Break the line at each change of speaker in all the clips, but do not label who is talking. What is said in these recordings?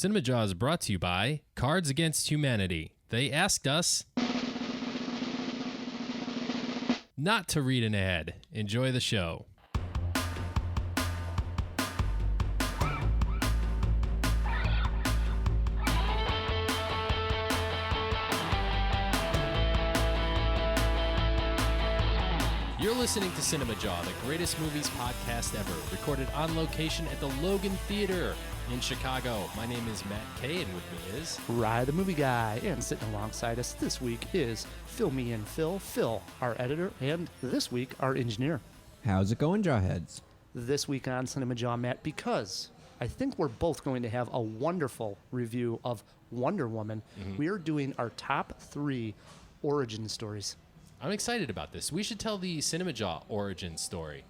CinemaJaw is brought to you by Cards Against Humanity. They asked us not to read an ad. Enjoy the show. You're listening to Cinemajaw, the greatest movies podcast ever, recorded on location at the Logan Theater in Chicago. My name is Matt Kay, and with me is
Rye, the movie guy, and sitting alongside us this week is Fill Me In Phil, our editor, and this week, our engineer.
How's it going, Jawheads?
This week on Cinemajaw, Matt, because I think we're both going to have a wonderful review of Wonder Woman. We are doing our top 3 origin stories.
I'm excited about this. We should tell the Cinemajaw origin story.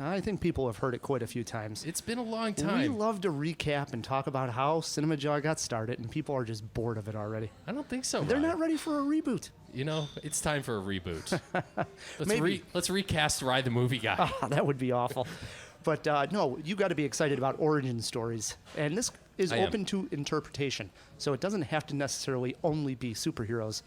I think people have heard it quite a few times.
It's been a long time.
We love to recap and talk about how Cinemajaw got started, and people are just bored of it already.
I don't think so,
They're
Ryan.
not ready for a reboot.
You know, it's time for a reboot.
Maybe.
Let's recast Ride the Movie Guy.
Oh, that would be awful. But no, you got to be excited about origin stories. And this is open to interpretation. So it doesn't have to necessarily only be superheroes.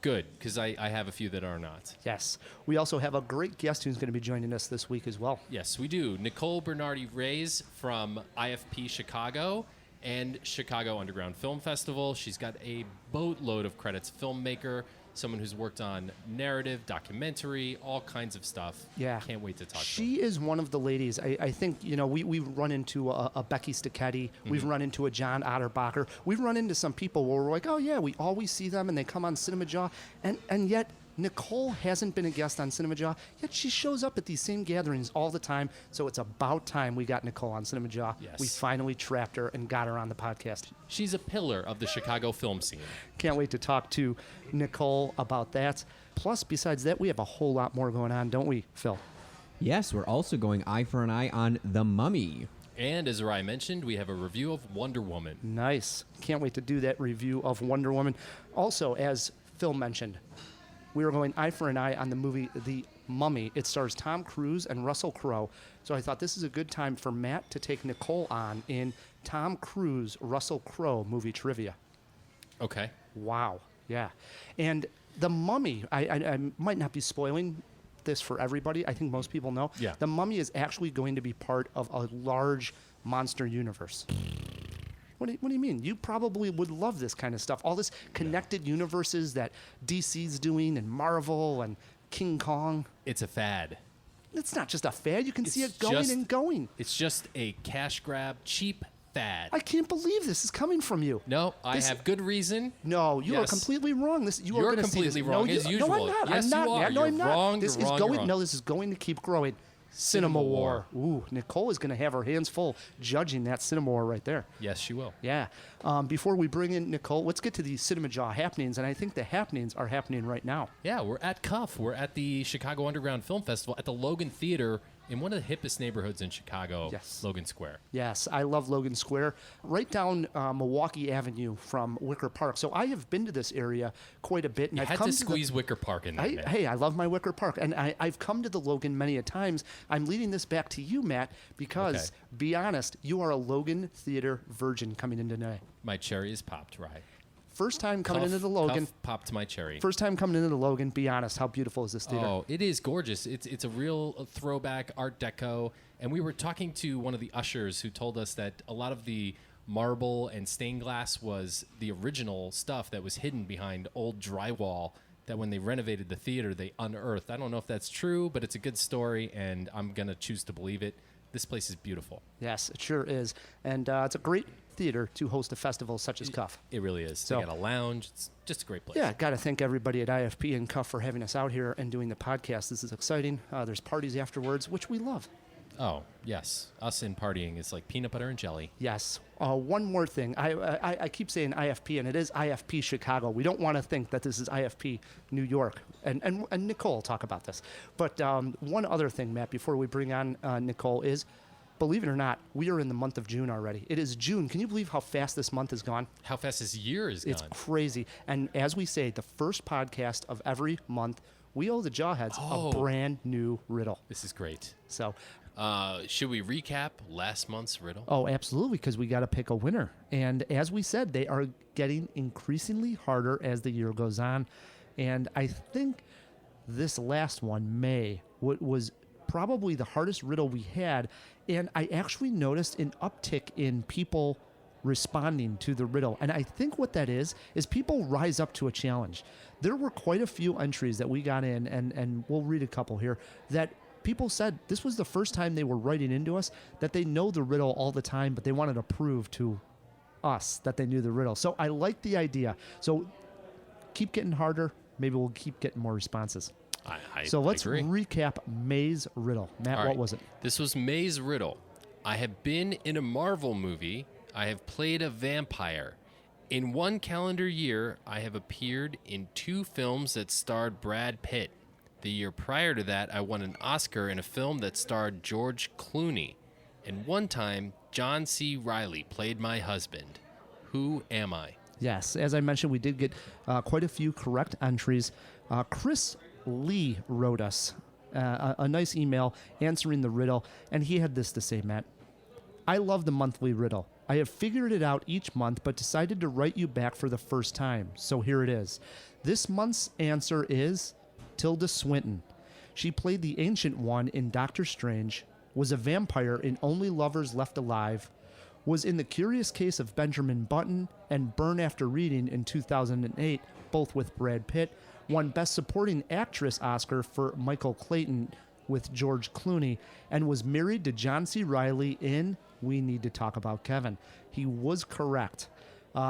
Good, because I have a few that are not.
Yes. We also have a great guest who's going to be joining us this week as well.
Yes, we do. Nicole Bernardi-Reis from IFP Chicago and Chicago Underground Film Festival. She's got a boatload of credits. Filmmaker, someone who's worked on narrative, documentary, all kinds of stuff.
Yeah.
Can't wait to talk to her.
She is one of the ladies. I think, you know, we've run into a Becky Stacchetti. We've run into a John Otterbacher. We've run into some people where we're like, oh, yeah, we always see them and they come on Cinemajaw. And yet Nicole hasn't been a guest on Cinemajaw, yet she shows up at these same gatherings all the time. So it's about time we got Nicole on Cinemajaw.
Yes.
We finally trapped her and got her on the podcast.
She's a pillar of the Chicago film scene.
Can't wait to talk to Nicole about that. Plus, besides that, we have a whole lot more going on, don't we, Phil?
Yes, we're also going eye for an eye on The Mummy.
And as Rai mentioned, we have a review of Wonder Woman.
Nice. Can't wait to do that review of Wonder Woman. Also, as Phil mentioned, we are going eye for an eye on the movie The Mummy. It stars Tom Cruise and Russel Crowe. So I thought this is a good time for Matt to take Nicole on in Tom Cruise, Russell Crowe movie trivia.
Okay.
Wow. Yeah. And The Mummy, I might not be spoiling this for everybody. I think most people know.
Yeah.
The Mummy is actually going to be part of a large monster universe. What do you mean? You probably would love this kind of stuff. All this connected universes that DC's doing and Marvel and King Kong.
It's a fad.
It's not just a fad. You can see
It's
it going
just-
and going.
It's just a cash grab, cheap fad.
I can't believe this is coming from you.
No, I
This-
have good reason.
No, you
Yes.
are completely wrong. You are
You're
gonna see
completely
this.
wrong,
no,
as
No,
usual.
I'm not.
Yes,
I'm not.
you are.
No, I'm
You're
not.
wrong.
This
You're
is
wrong.
going.
You're wrong.
No, this is going to keep growing. CinemaWAR. Ooh, Nicole is going to have her hands full judging that CinemaWAR right there.
Yes, she will.
Yeah. Before we bring in Nicole, let's get to the Cinemajaw happenings, and I think the happenings are happening right now.
Yeah, we're at Cuff. We're at the Chicago Underground Film Festival at the Logan Theater in one of the hippest neighborhoods in Chicago,
Yes.
Logan Square.
Yes, I love Logan Square, right down Milwaukee Avenue from Wicker Park. So I have been to this area quite a bit, and
You
I've
had
come
to squeeze Wicker Park in there, man.
Hey, I love my Wicker Park, and I've come to the Logan many a times. I'm leading this back to you, Matt, because, be honest, you are a Logan Theater virgin coming in today.
My cherry is popped, right?
First time coming
Cuff-
into the Logan.
Cuff popped my cherry.
First time coming into the Logan. Be honest, how beautiful is this theater?
Oh, it is gorgeous. It's a real throwback Art Deco. And we were talking to one of the ushers who told us that a lot of the marble and stained glass was the original stuff that was hidden behind old drywall that when they renovated the theater, they unearthed. I don't know if that's true, but it's a good story, and I'm going to choose to believe it. This place is beautiful.
Yes, it sure is. And it's a great theater to host a festival such as Cuff.
It really is.
So-
They got a lounge. It's just a great place.
Yeah, got to thank everybody at IFP and Cuff for having us out here and doing the podcast. This is exciting. There's parties afterwards, which we love.
Oh, yes. Us in partying is like peanut butter and jelly.
Yes. One more thing. I keep saying IFP, and it is IFP Chicago. We don't want to think that this is IFP New York. And Nicole will talk about this. But one other thing, Matt, before we bring on Nicole is, believe it or not, we are in the month of June already. It is June. Can you believe how fast this month has gone?
How fast this year is gone.
It's crazy. And as we say, the first podcast of every month, we owe the Jawheads a brand new riddle.
This is great.
So
Should we recap last month's riddle?
Oh, absolutely, because we got to pick a winner. And as we said, they are getting increasingly harder as the year goes on. And I think this last one, May, was probably the hardest riddle we had. And I actually noticed an uptick in people responding to the riddle. And I think what that is people rise up to a challenge. There were quite a few entries that we got in, and we'll read a couple here, that people said this was the first time they were writing into us that they know the riddle all the time, but they wanted to prove to us that they knew the riddle. So I like the idea. So keep getting harder. Maybe we'll keep getting more responses. So let's recap May's riddle. Matt, what was it?
This was May's riddle. I have been in a Marvel movie. I have played a vampire. In one calendar year, I have appeared in 2 films that starred Brad Pitt. The year prior to that, I won an Oscar in a film that starred George Clooney. And one time, John C. Reilly played my husband. Who am I?
Yes, as I mentioned, we did get quite a few correct entries. Chris Lee wrote us a nice email answering the riddle, and he had this to say, Matt. I love the monthly riddle. I have figured it out each month, but decided to write you back for the first time. So here it is. This month's answer is Tilda Swinton. She played the Ancient One in Doctor Strange, was a vampire in Only Lovers Left Alive, was in The Curious Case of Benjamin Button and Burn After Reading in 2008, both with Brad Pitt, won Best Supporting Actress Oscar for Michael Clayton with George Clooney, and was married to John C. Reilly in We Need to Talk About Kevin. He was correct.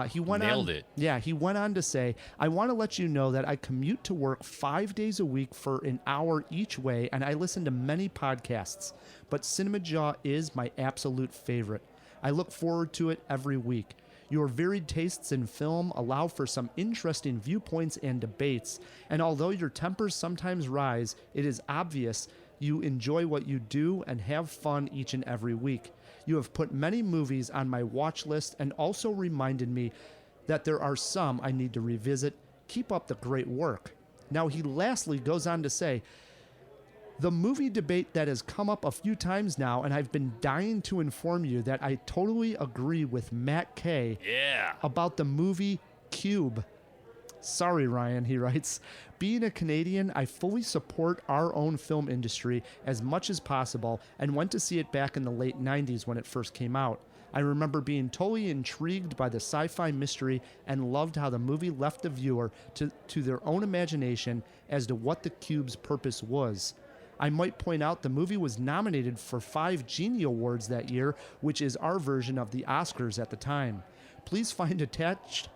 He went
Nailed it.
Yeah, he went on to say, I want to let you know that I commute to work 5 days a week for an hour each way, and I listen to many podcasts, but Cinemajaw is my absolute favorite. I look forward to it every week. Your varied tastes in film allow for some interesting viewpoints and debates, and although your tempers sometimes rise, it is obvious you enjoy what you do and have fun each and every week. You have put many movies on my watch list and also reminded me that there are some I need to revisit. Keep up the great work. Now, he lastly goes on to say, the movie debate that has come up a few times now, and I've been dying to inform you that I totally agree with Matt K. About the movie Cube. Sorry, Ryan, he writes. Being a Canadian, I fully support our own film industry as much as possible and went to see it back in the late 90s when it first came out. I remember being totally intrigued by the sci-fi mystery and loved how the movie left the viewer to their own imagination as to what the Cube's purpose was. I might point out the movie was nominated for 5 Genie Awards that year, which is our version of the Oscars at the time. Please find attached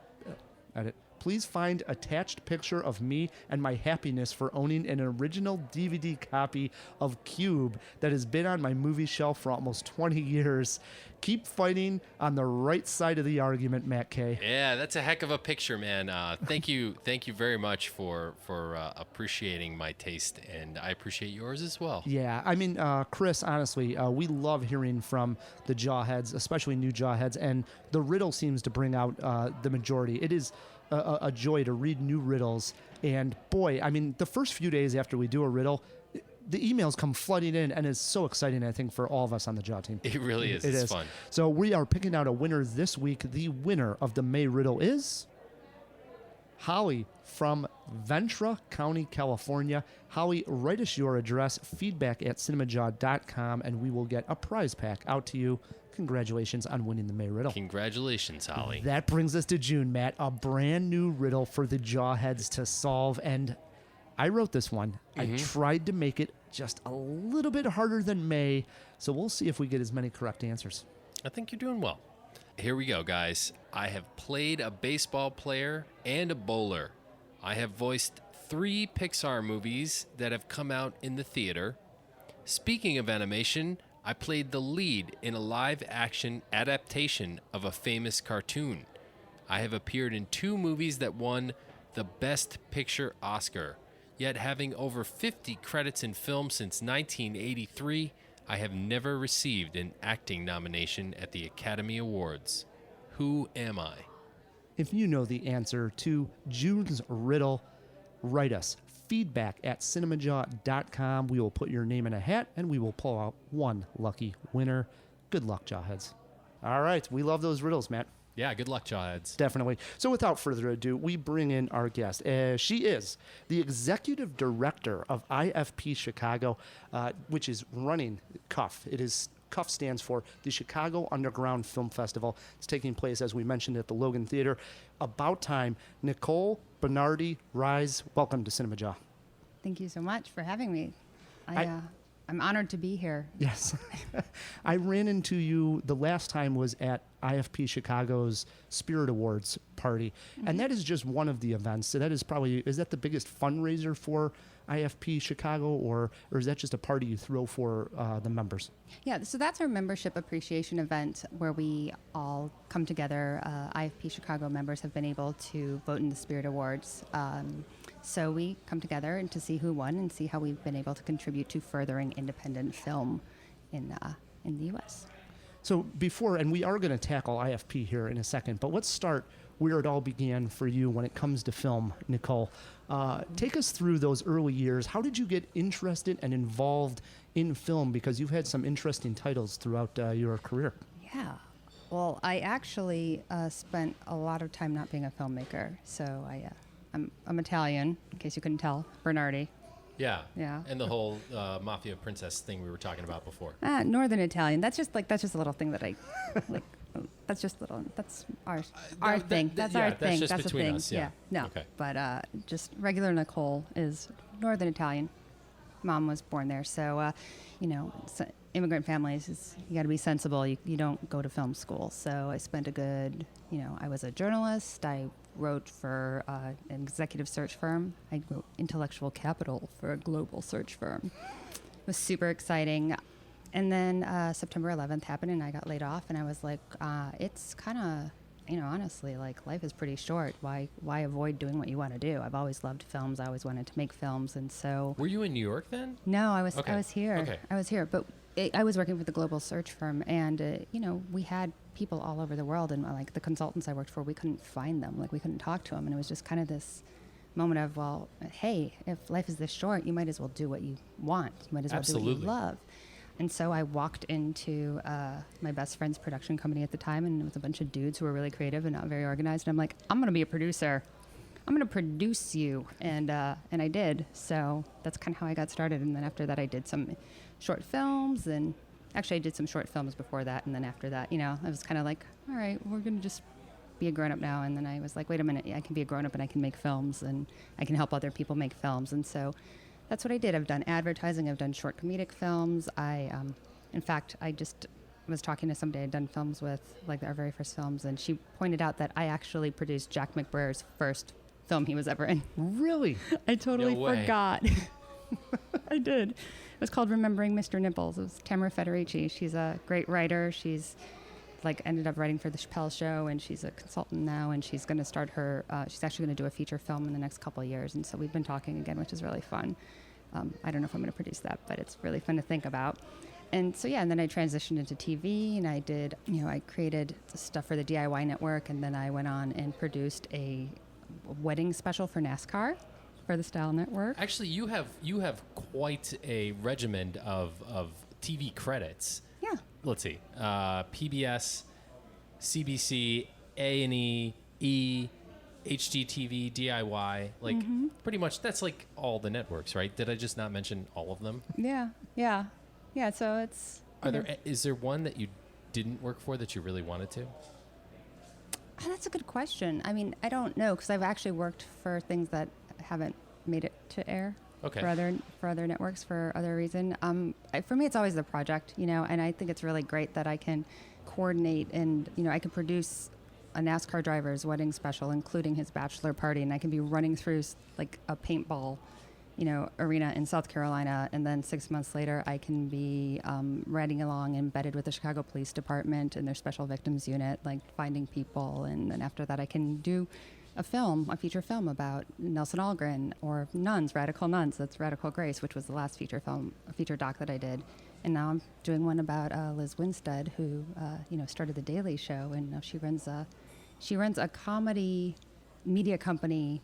picture of me and my happiness for owning an original DVD copy of Cube that has been on my movie shelf for almost 20 years. Keep fighting on the right side of the argument, Matt K.
Yeah, that's a heck of a picture, man. Thank you very much for appreciating my taste, and I appreciate yours as well.
Yeah, I mean, Chris, honestly, we love hearing from the Jawheads, especially new Jawheads, and the riddle seems to bring out the majority. It is a joy to read new riddles, and boy, I mean, the first few days after we do a riddle, the emails come flooding in, and it's so exciting, I think, for all of us on the Jaw team.
It really is. It's fun.
So we are picking out a winner this week. The winner of the May riddle is Holly from Ventura County, California. Holly, write us your address, feedback@cinemajaw.com, and we will get a prize pack out to you. Congratulations on winning the May riddle.
Congratulations, Holly.
That brings us to June, Matt. A brand new riddle for the Jawheads to solve, and I wrote this one. I tried to make it just a little bit harder than May, so we'll see if we get as many correct answers.
I think you're doing well. Here we go, guys. I have played a baseball player and a bowler. I have voiced 3 Pixar movies that have come out in the theater. Speaking of animation, I played the lead in a live-action adaptation of a famous cartoon. I have appeared in 2 movies that won the Best Picture Oscar. Yet having over 50 credits in film since 1983, I have never received an acting nomination at the Academy Awards. Who am I?
If you know the answer to June's riddle, write us. feedback@cinemajaw.com. We will put your name in a hat, and we will pull out one lucky winner. Good luck, Jawheads. All right. We love those riddles, Matt.
Yeah, good luck, Jawheads.
Definitely. So without further ado, we bring in our guest. She is the executive director of IFP Chicago, which is running CUF. CUF stands for the Chicago Underground Film Festival. It's taking place, as we mentioned, at the Logan Theater. About time. Nicole Bernardi-Reis, welcome to Cinemajaw.
Thank you so much for having me. I'm honored to be here.
Yes. I ran into you, the last time was at IFP Chicago's Spirit Awards party. And that is just one of the events. So that is that the biggest fundraiser for IFP Chicago, or is that just a party you throw for the members?
Yeah, so that's our membership appreciation event where we all come together. IFP Chicago members have been able to vote in the Spirit Awards. So we come together and to see who won and see how we've been able to contribute to furthering independent film in the U.S.
So before, and we are going to tackle IFP here in a second, but let's start where it all began for you when it comes to film, Nicole. Take us through those early years. How did you get interested and involved in film? Because you've had some interesting titles throughout your career.
Yeah. Well, I actually spent a lot of time not being a filmmaker. So I'm Italian, in case you couldn't tell, Bernardi.
Yeah.
Yeah.
And the whole mafia princess thing we were talking about before.
Northern Italian. That's just a little thing that I like. That's our thing. That's our thing.
Just
that's
between
a thing.
us. Yeah.
No.
Okay.
But just regular Nicole is Northern Italian. Mom was born there, so immigrant families. You got to be sensible. You don't go to film school. So I spent a good. I was a journalist. I wrote for an executive search firm. I wrote intellectual capital for a global search firm. It was super exciting. And then September 11th happened, and I got laid off. And I was like, it's kind of, honestly, like life is pretty short. Why avoid doing what you want to do? I've always loved films. I always wanted to make films, and so.
Were you in New York then?
No, I was here.
Okay.
I was here, but I was working for the global search firm, and we had people all over the world, and like the consultants I worked for, we couldn't find them. Like we couldn't talk to them, and it was just kind of this moment of, well, hey, if life is this short, you might as well do what you want. You might as well do what you love. And so I walked into my best friend's production company at the time, and it was a bunch of dudes who were really creative and not very organized. And I'm like, I'm going to be a producer. I'm going to produce you. And I did. So that's kind of how I got started. And then after that, I did some short films. And actually, I did some short films before that. And then after that, I was kind of like, all right, we're going to just be a grown-up now. And then I was like, wait a minute, I can be a grown-up and I can make films, and I can help other people make films. And so that's what I did. I've done advertising. I've done short comedic films. In fact, I just was talking to somebody I'd done films with, like our very first films, and she pointed out that I actually produced Jack McBrair's first film he was ever in.
Really?
I totally
No way.
forgot. I did. It was called Remembering Mr. Nipples. It was Tamara Federici. She's a great writer. She's ended up writing for the Chappelle Show, and she's a consultant now, and she's going to start she's actually going to do a feature film in the next couple of years. And so we've been talking again, which is really fun. I don't know if I'm going to produce that, but it's really fun to think about. And so, and then I transitioned into TV, and I did, I created stuff for the DIY network, and then I went on and produced a wedding special for NASCAR for the Style Network.
Actually, you have quite a regimen of TV credits.
Yeah.
Let's see. PBS, CBC, A&E, HGTV, DIY, pretty much that's like all the networks, right? Did I just not mention all of them?
Yeah. So it's.
Is there one that you didn't work for that you really wanted to?
That's a good question. I mean, I don't know, because I've actually worked for things that haven't made it to air.
Okay.
For other networks for other reason. For me, it's always the project, and I think it's really great that I can coordinate and I can produce a NASCAR driver's wedding special, including his bachelor party, and I can be running through like a paintball, arena in South Carolina, and then 6 months later, I can be riding along embedded with the Chicago Police Department and their Special Victims Unit, like finding people, and then after that, I can do a feature film about Nelson Algren or nuns, radical nuns. That's Radical Grace, which was the last feature doc that I did. And now I'm doing one about Liz Winstead, who started the Daily Show, and now she runs a comedy media company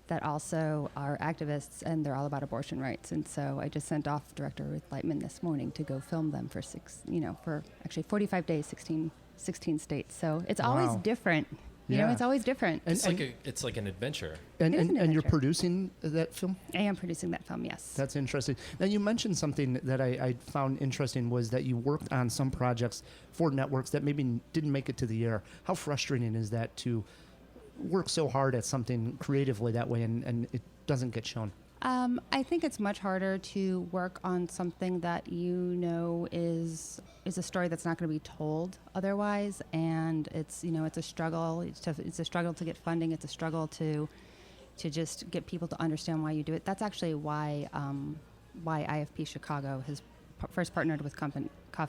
that also are activists, and they're all about abortion rights. And so I just sent off Director Ruth Lightman this morning to go film them for for actually 45 days, 16 states. So it's always
Wow.
different. You
Yeah.
know, it's always different.
It's like an adventure.
And,
It is
and,
an
and you're
adventure.
producing that film?
I am producing that film, yes.
That's interesting. Now, you mentioned something that I found interesting was that you worked on some projects for networks that maybe didn't make it to the air. How frustrating is that to work so hard at something creatively that way and it doesn't get shown?
I think it's much harder to work on something that is a story that's not going to be told otherwise, and it's a struggle. It's a struggle to get funding. It's a struggle to just get people to understand why you do it. That's actually why IFP Chicago has first partnered with Cuff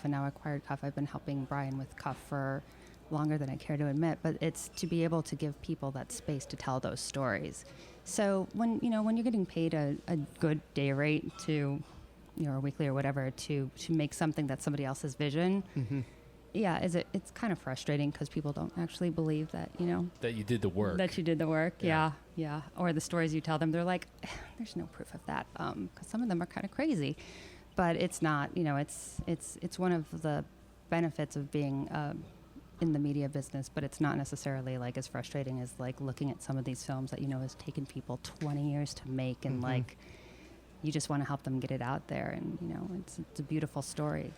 and now acquired Cuff. I've been helping Brian with Cuff for longer than I care to admit, but it's to be able to give people that space to tell those stories. So when you're getting paid a good day rate to, or weekly or whatever, to make something that's somebody else's vision, yeah, it's kind of frustrating because people don't actually believe that,
That you did the work.
that you did the work.
Yeah.
Yeah. Or the stories you tell them, they're like, there's no proof of that, because some of them are kind of crazy, but it's not. It's one of the benefits of being in the media business, but it's not necessarily like as frustrating as like looking at some of these films that has taken people 20 years to make, and like you just want to help them get it out there, and it's a beautiful story.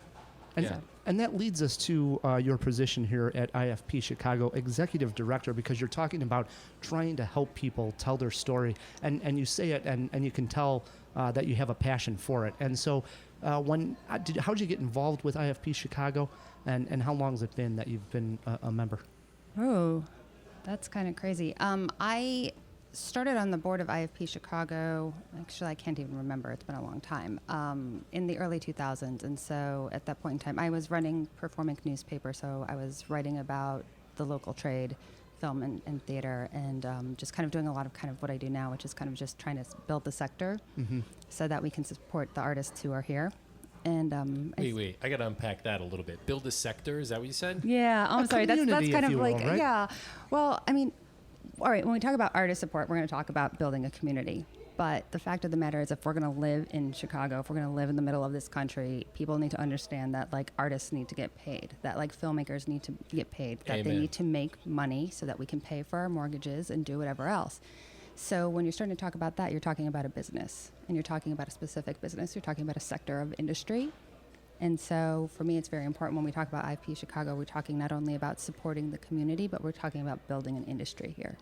And,
Yeah.
and that leads us to your position here at IFP Chicago, Executive Director, because you're talking about trying to help people tell their story. And you say it, and you can tell that you have a passion for it. And so how did you get involved with IFP Chicago, and how long has it been that you've been a member?
Oh, that's kind of crazy. I started on the board of IFP Chicago. Actually, I can't even remember. It's been a long time. In the early 2000s. And so at that point in time, I was running Performing newspaper. So I was writing about the local trade, film and theater, and just kind of doing a lot of kind of what I do now, which is kind of just trying to build the sector so that we can support the artists who are here. And
Wait. I got to unpack that a little bit. Build a sector, is that what you said?
yeah, I'm sorry. That's
community,
kind
if
of
you will,
like,
right?
yeah. Well, I mean, all right, when we talk about artist support, we're going to talk about building a community. But the fact of the matter is, if we're going to live in Chicago, if we're going to live in the middle of this country, people need to understand that like artists need to get paid, that like filmmakers need to get paid, that they
Amen.
need to make money so that we can pay for our mortgages and do whatever else. So when you're starting to talk about that, you're talking about a business, and you're talking about a specific business. You're talking about a sector of industry. And so for me, it's very important when we talk about IFP Chicago, we're talking not only about supporting the community, but we're talking about building an industry here.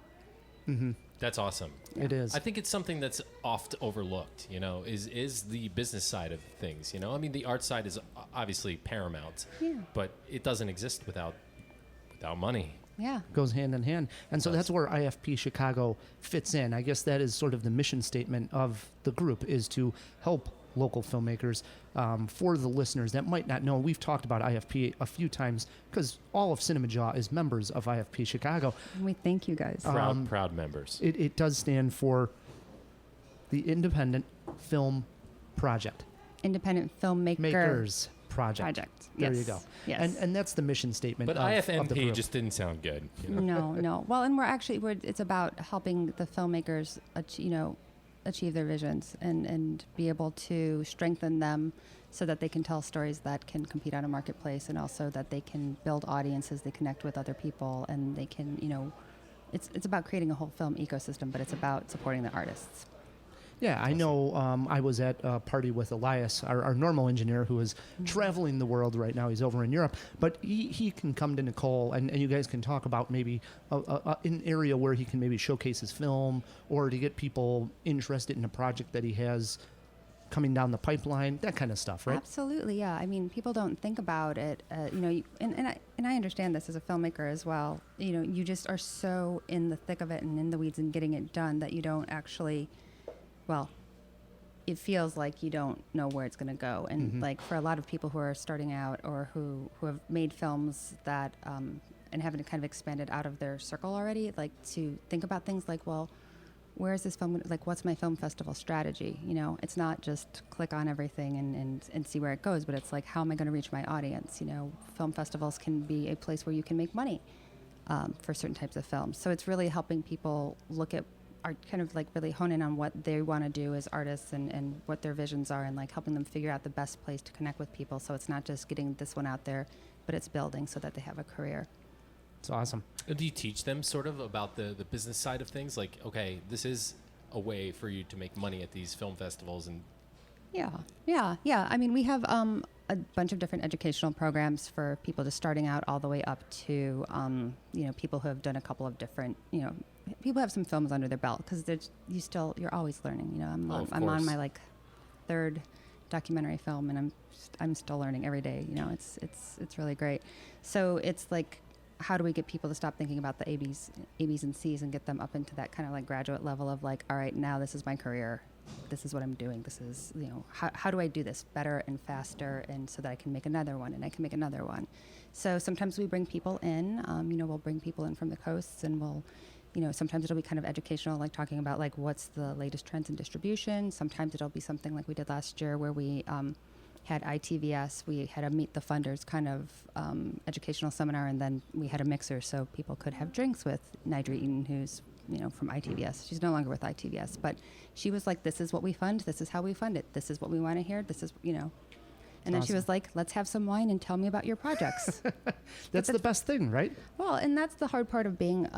That's awesome.
It is.
I think it's something that's oft overlooked, is the business side of things, I mean, the art side is obviously paramount,
Yeah.
but it doesn't exist without money.
Yeah.
Goes hand in hand. And so
Does.
that's where IFP Chicago fits in. I guess that is sort of the mission statement of the group, is to help local filmmakers. For the listeners that might not know, we've talked about IFP a few times because all of CinemaJaw is members of IFP Chicago.
And we thank you guys.
Proud members.
It does stand for the Independent Film Project.
Independent filmmaker
Makers Project. There you
Yes.
go.
Yes.
And that's the mission statement
But
of the
IFMP
group.
just didn't sound good.
No. Well, and it's about helping the filmmakers, achieve their visions and be able to strengthen them so that they can tell stories that can compete on a marketplace, and also that they can build audiences, they connect with other people, and they can, it's about creating a whole film ecosystem, but it's about supporting the artists.
Yeah, I know. I was at a party with Elias, our normal engineer, who is traveling the world right now. He's over in Europe, but he can come to Nicole, and you guys can talk about maybe an area where he can maybe showcase his film, or to get people interested in a project that he has coming down the pipeline, that kind of stuff, right?
Absolutely, yeah. I mean, people don't think about it, and I understand this as a filmmaker as well. You just are so in the thick of it and in the weeds and getting it done that you don't actually. Well, it feels like you don't know where it's going to go. And like for a lot of people who are starting out, or who have made films that and haven't kind of expanded out of their circle already, like to think about things like, well, where is this film? Like, what's my film festival strategy? It's not just click on everything and see where it goes, but it's like, how am I going to reach my audience? Film festivals can be a place where you can make money for certain types of films. So it's really helping people look at are kind of like really hone in on what they want to do as artists and what their visions are, and like helping them figure out the best place to connect with people. So it's not just getting this one out there, but it's building so that they have a career.
It's awesome.
Do you teach them sort of about the business side of things? Like, okay, this is a way for you to make money at these film festivals, and
Yeah. I mean, we have a bunch of different educational programs for people just starting out all the way up to, people who have done a couple of different, people have some films under their belt, because you're always learning. I'm on my like third documentary film, and I'm still learning every day. It's really great. So it's like, how do we get people to stop thinking about the ABs and Cs and get them up into that kind of like graduate level of like, all right, now this is my career. This is what I'm doing. This is, how do I do this better and faster, and so that I can make another one and I can make another one. So sometimes we bring people in, we'll bring people in from the coasts, and we'll, sometimes it'll be kind of educational, like talking about like what's the latest trends in distribution. Sometimes it'll be something like we did last year where we had ITVS. We had a Meet the Funders kind of educational seminar, and then we had a mixer so people could have drinks with Nidra Eaton, who's from ITVS. She's no longer with ITVS, but she was like, this is what we fund. This is how we fund it. This is what we want to hear. This is, And then she was like, let's have some wine and tell me about your projects.
That's the best thing, right?
Well, and that's the hard part of being,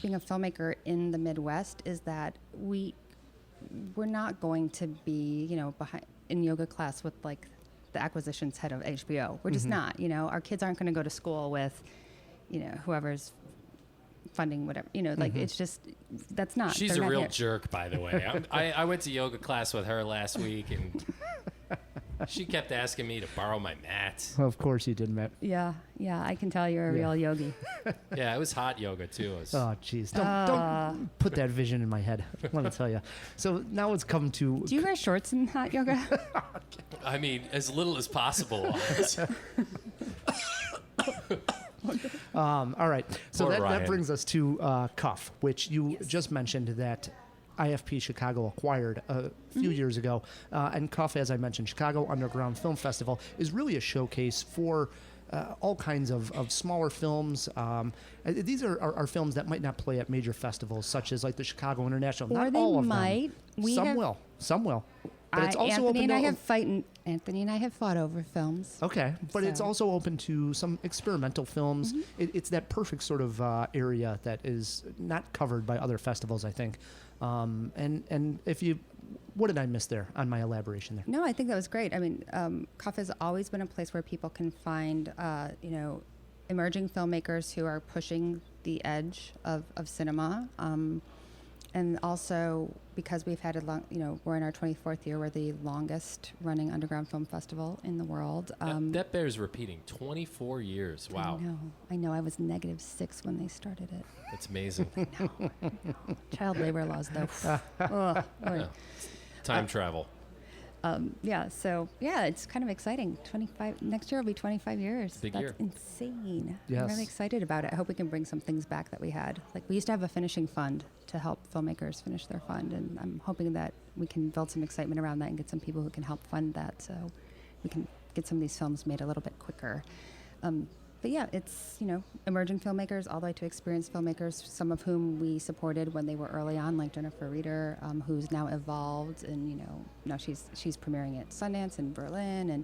being a filmmaker in the Midwest, is that we're not going to be, behind in yoga class with like the acquisitions head of HBO. We're just not, our kids aren't going to go to school with, whoever's funding whatever, it's just, that's not.
She's a real jerk, by the way. I went to yoga class with her last week, and she kept asking me to borrow my mat.
Well, of course you did, Matt.
Yeah, I can tell you're a real yogi.
Yeah, it was hot yoga too.
Oh, jeez. Don't put that vision in my head. Let me tell you. So now it's come to...
Do you wear shorts in hot yoga?
I mean, as little as possible.
All right. So
Poor
that brings us to Cuff, which you just mentioned that IFP Chicago acquired a few years ago. And Cuff, as I mentioned, Chicago Underground Film Festival, is really a showcase for all kinds of smaller films. These are films that might not play at major festivals, such as like the Chicago International.
Or
not
they
all of
might.
them. Some will. But it's also
Anthony
open
and I have fought over films.
Okay, but it's
So.
also open to some experimental films. It's that perfect sort of area that is not covered by other festivals, I think. And if you, what did I miss there on my elaboration there?
No, I think that was great. I mean, Cuff has always been a place where people can find, emerging filmmakers who are pushing the edge of cinema. And also, because we've had we're in our 24th year, we're the longest running underground film festival in the world.
That bears repeating. 24 years. Wow.
I know. I was -6 when they started it.
That's amazing.
Child labor laws, though. Ugh.
Yeah. Time travel.
It's kind of exciting. 25 next year will be 25 years.
Big
That's
year.
insane.
Yes.
I'm really excited about it. I hope we can bring some things back that we had. Like, we used to have a finishing fund to help filmmakers finish their fund, and I'm hoping that we can build some excitement around that and get some people who can help fund that, so we can get some of these films made a little bit quicker. But yeah, it's, emerging filmmakers all the way to experienced filmmakers, some of whom we supported when they were early on, like Jennifer Reeder, who's now evolved, and, now she's premiering at Sundance and Berlin,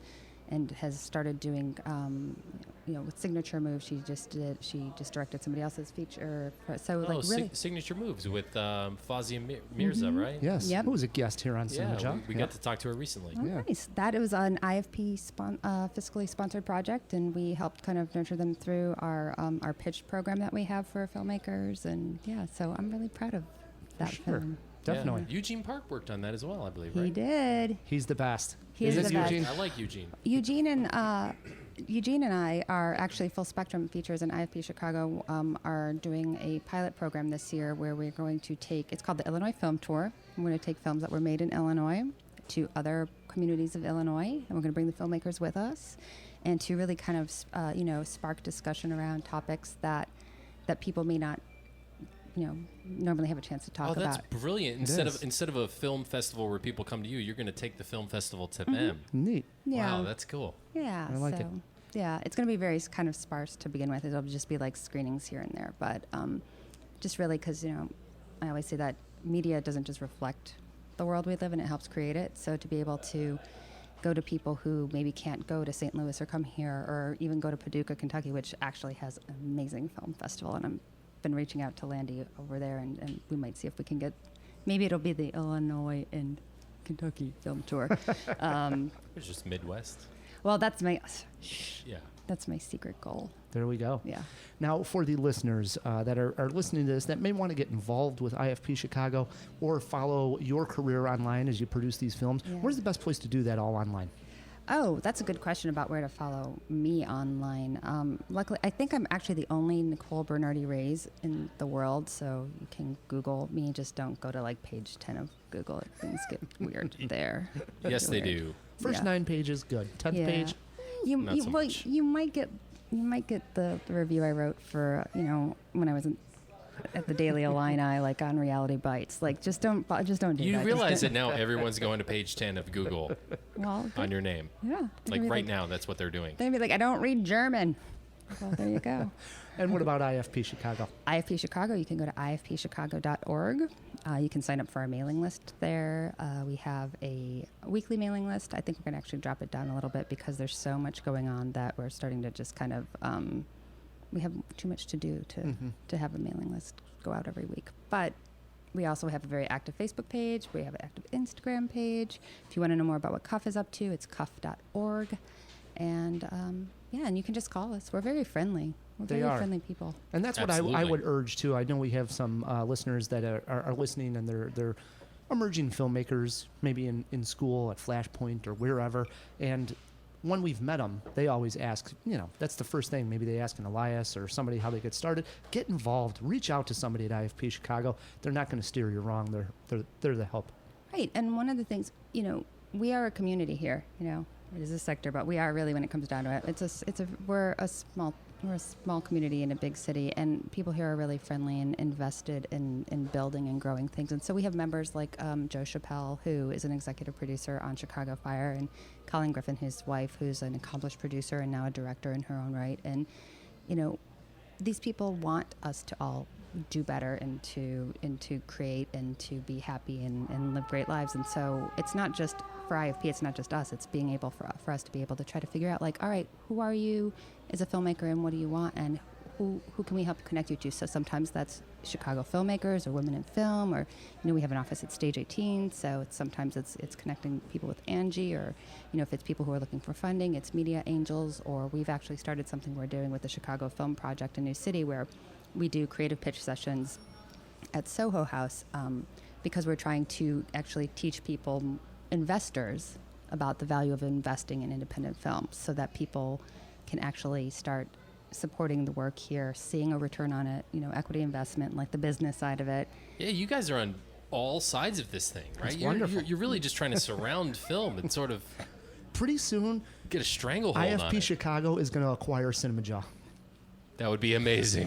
and has started doing, with Signature Moves. She just directed somebody else's feature. So really,
Signature Moves with Fazia Mirza, right?
Yes.
Yep.
Who was a guest here on Cinemajaw?
Yeah, we got to talk to her recently.
Oh,
Yeah.
nice. That was an IFP fiscally sponsored project, and we helped kind of nurture them through our pitch program that we have for filmmakers. And so I'm really proud of that
Sure.
film.
Definitely.
Yeah. Eugene Park worked on that as well, I believe,
He
right?
did.
He's the best.
He is
Is
the
it
best.
Eugene?
I like Eugene.
Eugene and I are actually Full Spectrum Features, and IFP Chicago are doing a pilot program this year where we're going to it's called the Illinois Film Tour. We're going to take films that were made in Illinois to other communities of Illinois, and we're going to bring the filmmakers with us, and to really kind of, spark discussion around topics that people may not, normally have a chance to talk about.
Oh, that's brilliant.
is.
Instead of a film festival where people come to you, you're going to take the film festival to them.
Neat.
Yeah.
Wow, that's cool.
Yeah,
I like it.
Yeah, it's going to be very kind of sparse to begin with. It'll just be like screenings here and there, but just really because I always say that media doesn't just reflect the world we live in, it helps create it. So to be able to go to people who maybe can't go to St. Louis or come here, or even go to Paducah, Kentucky, which actually has an amazing film festival. And I've been reaching out to Landy over there, and we might see if we can get, maybe it'll be the Illinois and Kentucky film tour.
It's just Midwest.
Well, that's my
Yeah.
that's my secret goal.
There we go.
Yeah.
Now, for the listeners that are listening to this that may want to get involved with IFP Chicago or follow your career online as you produce these films,
Yeah.
where's the best place to do that all online?
Oh, that's a good question about where to follow me online. Luckily, I think I'm actually the only Nicole Bernardi-Reis in the world, so you can Google me. Just don't go to like page 10 of Google. Things get weird there.
Yes, they
Weird.
do.
First
Yeah.
9 pages, good. 10th
Yeah.
page,
Not so much.
You might get the review I wrote for when I was at the Daily Illini, like on Reality Bites. Like just don't do that.
You
Just
realize
don't-
that now everyone's going to page 10 of Google
Well,
on your name.
yeah.
Like right now, that's what they're doing.
They'd be like, I don't read German. Well, there you go.
and what about IFP Chicago?
IFP Chicago, you can go to ifpchicago.org. You can sign up for our mailing list there. We have a weekly mailing list. I think we're going to actually drop it down a little bit because there's so much going on that we're starting to just kind of, we have too much to do to have a mailing list go out every week. But we also have a very active Facebook page. We have an active Instagram page. If you want to know more about what CUF is up to, it's cuff.org. And and you can just call us. We're very friendly. We're
They
very
are.
friendly people.
And that's what I
Absolutely.
would urge too. I know we have some listeners that are listening, and they're emerging filmmakers, maybe in school at Flashpoint or wherever. And when we've met them, they always ask, that's the first thing. Maybe they ask an Elias or somebody how they get started. Get involved. Reach out to somebody at IFP Chicago. They're not going to steer you wrong. They're there to help.
Right. And one of the things, we are a community here. It is a sector, but we are really, when it comes down to it, we're a small community in a big city, and people here are really friendly and invested in building and growing things. And so we have members like Joe Chappelle, who is an executive producer on Chicago Fire, and Colin Griffin, his wife, who's an accomplished producer and now a director in her own right. And, these people want us to all do better and to create and to be happy and live great lives. And so it's not just for IFP, it's not just us, it's being able for us to be able to try to figure out, like, all right, who are you as a filmmaker and what do you want, and who can we help connect you to? So sometimes that's Chicago filmmakers or women in film, or we have an office at Stage 18, so sometimes it's connecting people with Angie, or if it's people who are looking for funding, it's Media Angels, or we've actually started something we're doing with the Chicago Film Project in New City, where we do creative pitch sessions at Soho House, because we're trying to actually teach people, investors, about the value of investing in independent films, so that people can actually start supporting the work here, seeing a return on it, equity investment, like the business side of it.
Yeah, you guys are on all sides of this thing, right?
That's wonderful.
You're really just trying to surround film and sort of
Pretty soon,
get a stranglehold on
IFP
it.
Chicago is going to acquire Cinemajaw.
That would be amazing.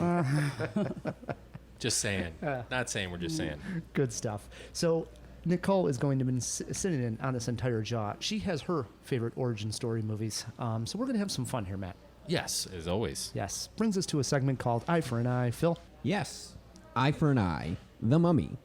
Just saying. Not saying, we're just saying.
Good stuff. So Nicole is going to be sitting in on this entire jaw. She has her favorite origin story movies. So we're going to have some fun here, Matt.
Yes, as always.
Yes. Brings us to a segment called Eye for an Eye. Phil?
Yes, Eye for an Eye, The Mummy.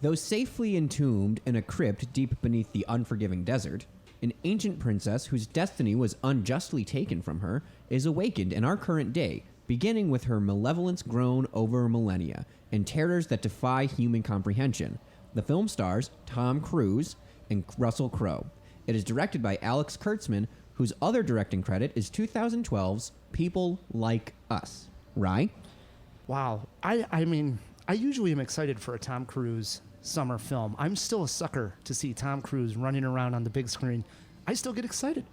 Though safely entombed in a crypt deep beneath the unforgiving desert, an ancient princess whose destiny was unjustly taken from her is awakened in our current day, beginning with her malevolence grown over millennia and terrors that defy human comprehension. The film stars Tom Cruise and Russell Crowe. It is directed by Alex Kurtzman, whose other directing credit is 2012's People Like Us. Rye?
Wow. I mean, I usually am excited for a Tom Cruise summer film. I'm still a sucker to see Tom Cruise running around on the big screen. I still get excited.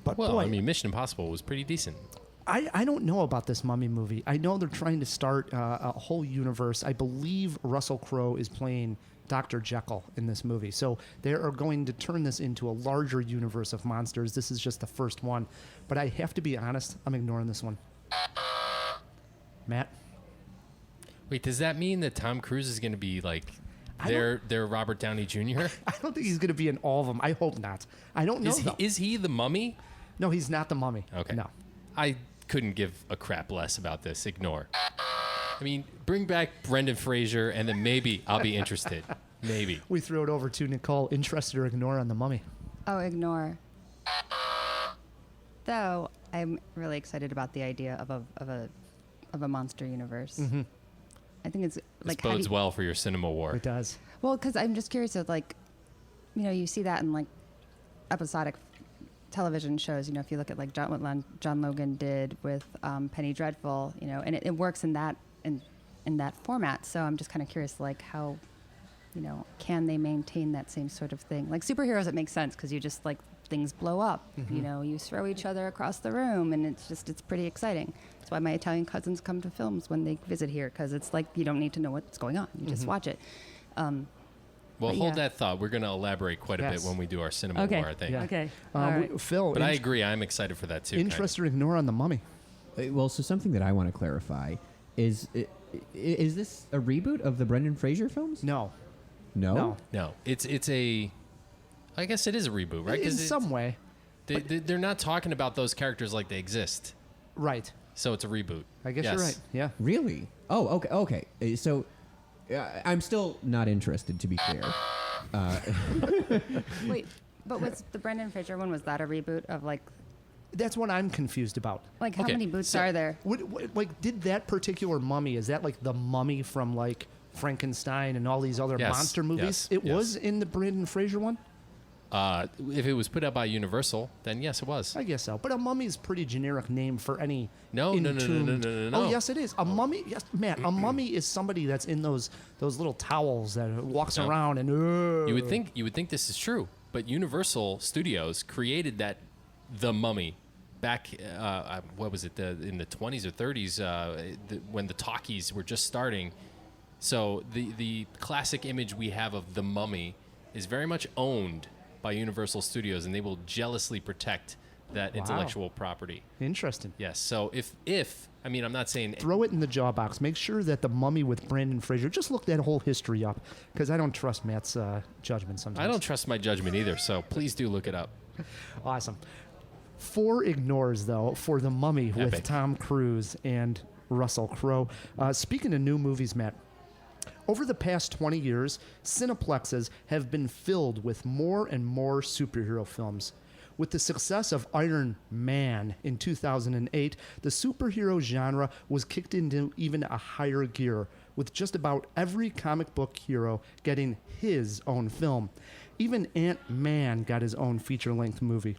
But
Well,
boy,
I mean, Mission Impossible was pretty decent.
I don't know about this Mummy movie. I know they're trying to start a whole universe. I believe Russell Crowe is playing Dr. Jekyll in this movie. So they are going to turn this into a larger universe of monsters. This is just the first one. But I have to be honest, I'm ignoring this one. Matt?
Wait, does that mean that Tom Cruise is going to be like their Robert Downey Jr.?
I don't think he's going to be in all of them. I hope not. I don't know, though.
Is he the Mummy?
No, he's not the Mummy.
Okay.
No.
I couldn't give a crap less about this. Ignore. I mean, bring back Brendan Fraser, and then maybe I'll be interested. Maybe.
We throw it over to Nicole. Interested or ignore on The Mummy?
Oh, ignore. Though I'm really excited about the idea of a monster universe.
Mm-hmm.
I think it's
This
like
bodes well for your CinemaWAR.
It does.
Well, because I'm just curious of like, you see that in like episodic television shows. If you look at like what John Logan did with Penny Dreadful, and it works in that in that format. So I'm just kind of curious, like how, can they maintain that same sort of thing? Like superheroes, it makes sense because you just like things blow up.
Mm-hmm.
You throw each other across the room, and it's pretty exciting. That's why my Italian cousins come to films when they visit here, because it's like you don't need to know what's going on. You just watch it.
Well,
But
hold
yeah.
that thought. We're going to elaborate quite a bit
Yes.
when we do our CinemaWAR thing.
Yeah.
Okay. All right.
Phil,
But I agree. I'm excited for that too.
interest or ignore on The Mummy?
Well, so something that I want to clarify is this a reboot of the Brendan Fraser films?
No.
No?
No.
No, it's a. I guess it is a reboot, right?
In
'Cause
some way.
they're not talking about those characters like they exist,
Right.
so it's a reboot.
I guess you're right. Yeah.
Really? Oh, okay. Okay. So I'm still not interested, to be clear.
Wait, but was the Brendan Fraser one, was that a reboot of like
That's what I'm confused about.
how
Okay,
many boots
so-
are there?
Like, did that particular mummy, is that like the mummy from like Frankenstein and all these other
Yes,
monster movies?
yes,
It
yes.
was in the Brendan Fraser one?
If it was put out by Universal, then yes, it was.
I guess so. But a mummy is a pretty generic name for any.
No, no, no, no,
entombed-
no, no, no,
Oh,
no.
yes, it is. A mummy, yes, Matt, a mummy is somebody that's in those little towels that walks
No.
around and.
You would think this is true, but Universal Studios created the Mummy back. What was it? In the 20s or 30s, when the talkies were just starting. So the classic image we have of the Mummy is very much owned by Universal Studios, and they will jealously protect that
Wow.
intellectual property.
Interesting.
Yes. So if I mean, I'm not saying
Throw it in the jaw box. Make sure that the mummy with Brendan Fraser. Just look that whole history up, because I don't trust Matt's judgment sometimes.
I don't trust my judgment either. So please do look it up.
Awesome. 4 ignores, though, for The Mummy with
Epic.
Tom Cruise and Russell Crowe. Speaking of new movies, Matt, over the past 20 years, cineplexes have been filled with more and more superhero films. With the success of Iron Man in 2008, the superhero genre was kicked into even a higher gear, with just about every comic book hero getting his own film. Even Ant-Man got his own feature-length movie.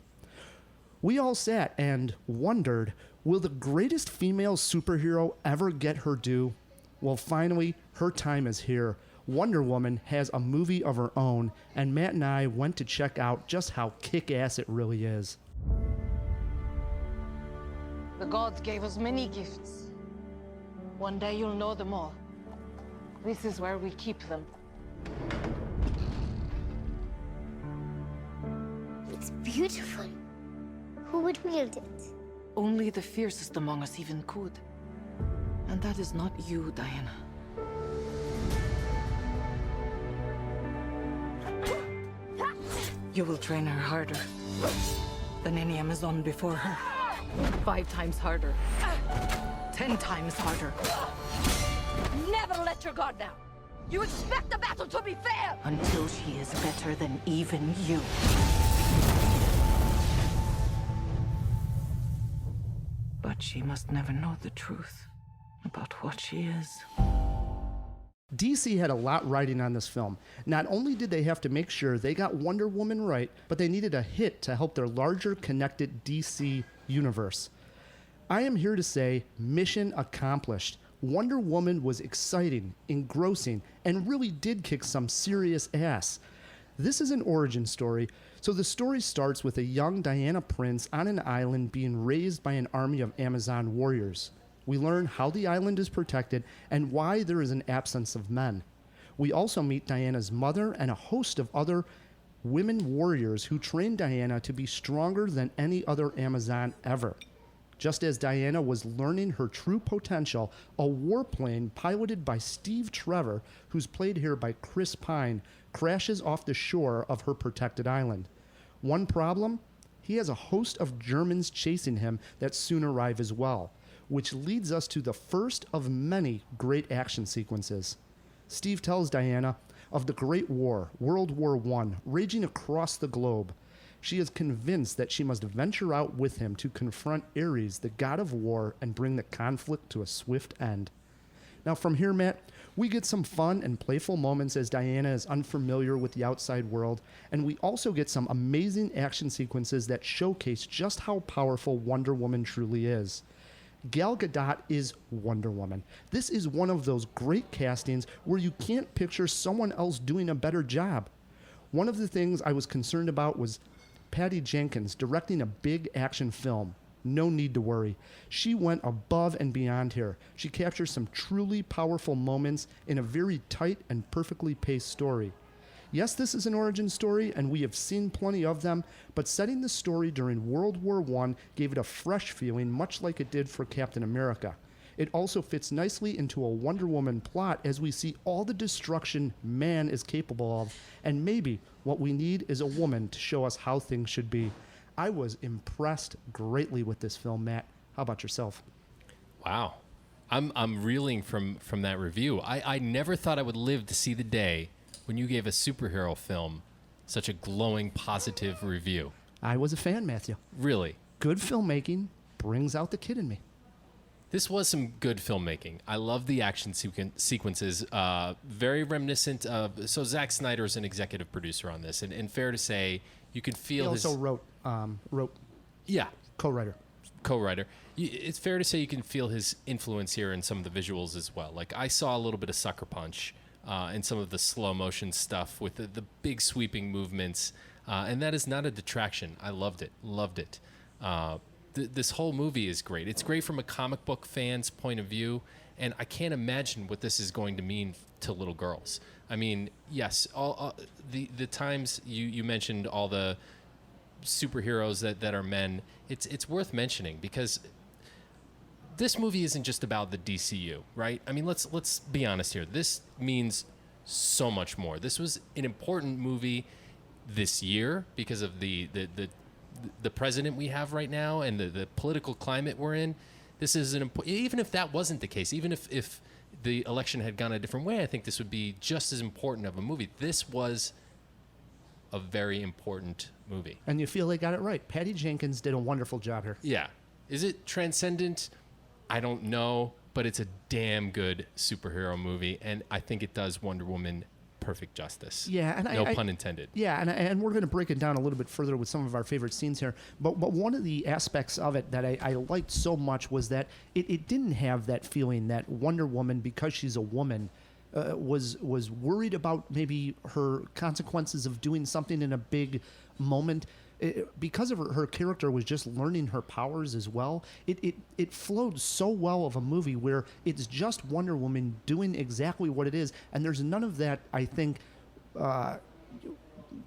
We all sat and wondered, will the greatest female superhero ever get her due? Well, finally, her time is here. Wonder Woman has a movie of her own, and Matt and I went to check out just how kick-ass it really is.
The gods gave us many gifts. One day you'll know them all. This is where we keep them.
It's beautiful. Who would wield it?
Only the fiercest among us even could. And that is not you, Diana. You will train her harder than any Amazon before her. 5 times harder. 10 times harder.
Never let your guard down. You expect the battle to be fair.
Until she is better than even you. But she must never know the truth about what she is.
DC had a lot riding on this film. Not only did they have to make sure they got Wonder Woman right, but they needed a hit to help their larger connected DC universe. I am here to say, mission accomplished. Wonder Woman was exciting, engrossing, and really did kick some serious ass. This is an origin story, so the story starts with a young Diana Prince on an island being raised by an army of Amazon warriors. We learn how the island is protected and why there is an absence of men. We also meet Diana's mother and a host of other women warriors who train Diana to be stronger than any other Amazon ever. Just as Diana was learning her true potential, a warplane piloted by Steve Trevor, who's played here by Chris Pine, crashes off the shore of her protected island. One problem? He has a host of Germans chasing him that soon arrive as well. which leads us to the first of many great action sequences. Steve tells Diana of the Great War, World War I, raging across the globe. She is convinced that she must venture out with him to confront Ares, the god of war, and bring the conflict to a swift end. Now, from here, Matt, we get some fun and playful moments as Diana is unfamiliar with the outside world, and we also get some amazing action sequences that showcase just how powerful Wonder Woman truly is. Gal Gadot is Wonder Woman. This is one of those great castings where you can't picture someone else doing a better job. One of the things I was concerned about was Patty Jenkins directing a big action film. No need to worry. She went above and beyond here. She captures some truly powerful moments in a very tight and perfectly paced story. Yes, this is an origin story, and we have seen plenty of them, but setting the story during World War I gave it a fresh feeling, much like it did for Captain America. It also fits nicely into a Wonder Woman plot as we see all the destruction man is capable of, and maybe what we need is a woman to show us how things should be. I was impressed greatly with this film, Matt. How about yourself?
Wow. I'm reeling from that review. I never thought I would live to see the day when you gave a superhero film such a glowing, positive review.
I was a fan, Matthew.
Really?
Good filmmaking brings out the kid in me.
This was some good filmmaking. I love the action sequences. Very reminiscent of... So Zack Snyder's an executive producer on this. And fair to say, you can feel
He also wrote,
Yeah.
co-writer.
Co-writer. It's fair to say you can feel his influence here in some of the visuals as well. Like, I saw a little bit of Sucker Punch in some of the slow motion stuff with the big sweeping movements. And that is not a detraction. I loved it. Loved it. This whole movie is great. It's great from a comic book fan's point of view, and I can't imagine what this is going to mean to little girls. I mean, yes, all the times you mentioned all the superheroes that are men, it's worth mentioning because this movie isn't just about the DCU, right? I mean, let's be honest here. This means so much more. This was an important movie this year because of the president we have right now and the political climate we're in. This is even if that wasn't the case, even if the election had gone a different way, I think this would be just as important of a movie. This was a very important movie.
And you feel they got it right. Patty Jenkins did a wonderful job here.
Yeah. Is it transcendent? I don't know, but it's a damn good superhero movie, and I think it does Wonder Woman perfect justice.
Yeah, and
no pun intended.
Yeah, and we're going to break it down a little bit further with some of our favorite scenes here. But one of the aspects of it that I liked so much was that it didn't have that feeling that Wonder Woman, because she's a woman, was worried about maybe her consequences of doing something in a big moment. Because of her character was just learning her powers as well, it flowed so well of a movie where it's just Wonder Woman doing exactly what it is, and there's none of that, I think,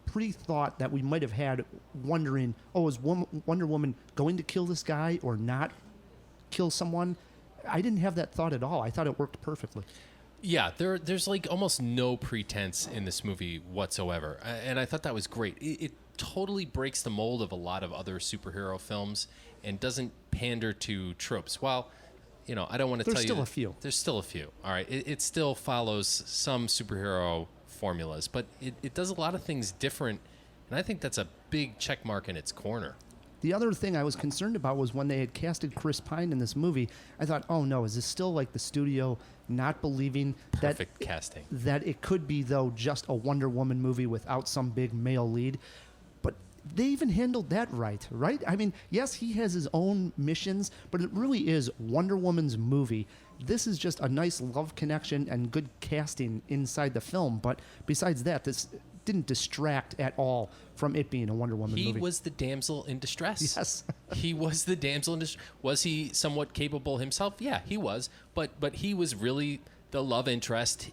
pre-thought that we might have had wondering, is Wonder Woman going to kill this guy or not kill someone? I didn't have that thought at all. I thought it worked perfectly.
Yeah, there's like almost no pretense in this movie whatsoever, and I thought that was great. It totally breaks the mold of a lot of other superhero films and doesn't pander to tropes. Well, I don't want to tell you.
There's still a few.
There's still a few. All right. It still follows some superhero formulas, but it does a lot of things different, and I think that's a big check mark in its corner.
The other thing I was concerned about was when they had casted Chris Pine in this movie, I thought, oh no, is this still like the studio not believing
Perfect casting.
That it could be, though, just a Wonder Woman movie without some big male lead? But they even handled that right? I mean, yes, he has his own missions, but it really is Wonder Woman's movie. This is just a nice love connection and good casting inside the film. But besides that, this didn't distract at all from it being a Wonder Woman movie.
He was the damsel in distress.
Yes.
He was the damsel in distress. Was he somewhat capable himself? Yeah, he was. But he was really the love interest.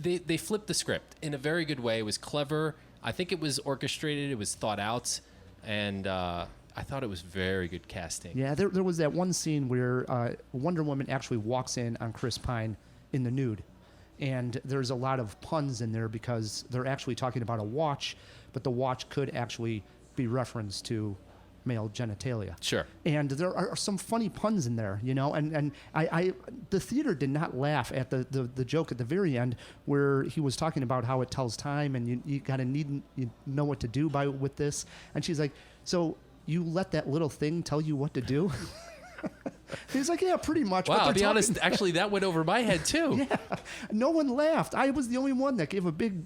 They flipped the script in a very good way. It was clever. I think it was orchestrated. It was thought out. And I thought it was very good casting.
Yeah, there was that one scene where Wonder Woman actually walks in on Chris Pine in the nude. And there's a lot of puns in there because they're actually talking about a watch, but the watch could actually be referenced to male genitalia.
Sure.
And there are some funny puns in there, and I the theater did not laugh at the joke at the very end where he was talking about how it tells time and you know what to do with this. And she's like, so you let that little thing tell you what to do? He's like, yeah, pretty much.
Wow, I'll be honest, actually that went over my head too.
Yeah, no one laughed. I was the only one that gave a big,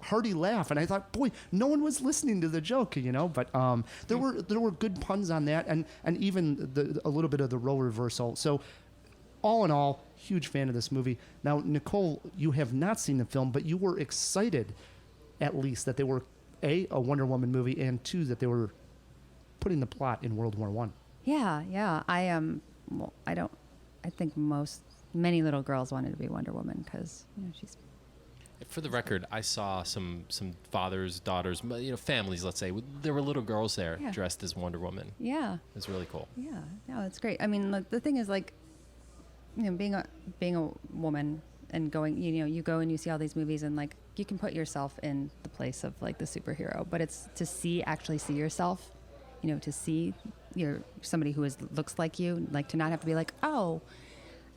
hearty laugh, and I thought, boy, no one was listening to the joke, But there were good puns on that, and even a little bit of the role reversal. So, all in all, huge fan of this movie. Now, Nicole, you have not seen the film, but you were excited, at least, that they were a Wonder Woman movie, and two, that they were putting the plot in World War I.
Yeah. I think many little girls wanted to be Wonder Woman because she's.
For the record, I saw some fathers, daughters, families. Let's say there were little girls there dressed as Wonder Woman.
Yeah,
it was really cool.
Yeah, no, it's great. I mean, the thing is, being a woman and going, you go and you see all these movies and you can put yourself in the place of the superhero, but it's to actually see yourself. To see somebody who looks like you, to not have to be oh,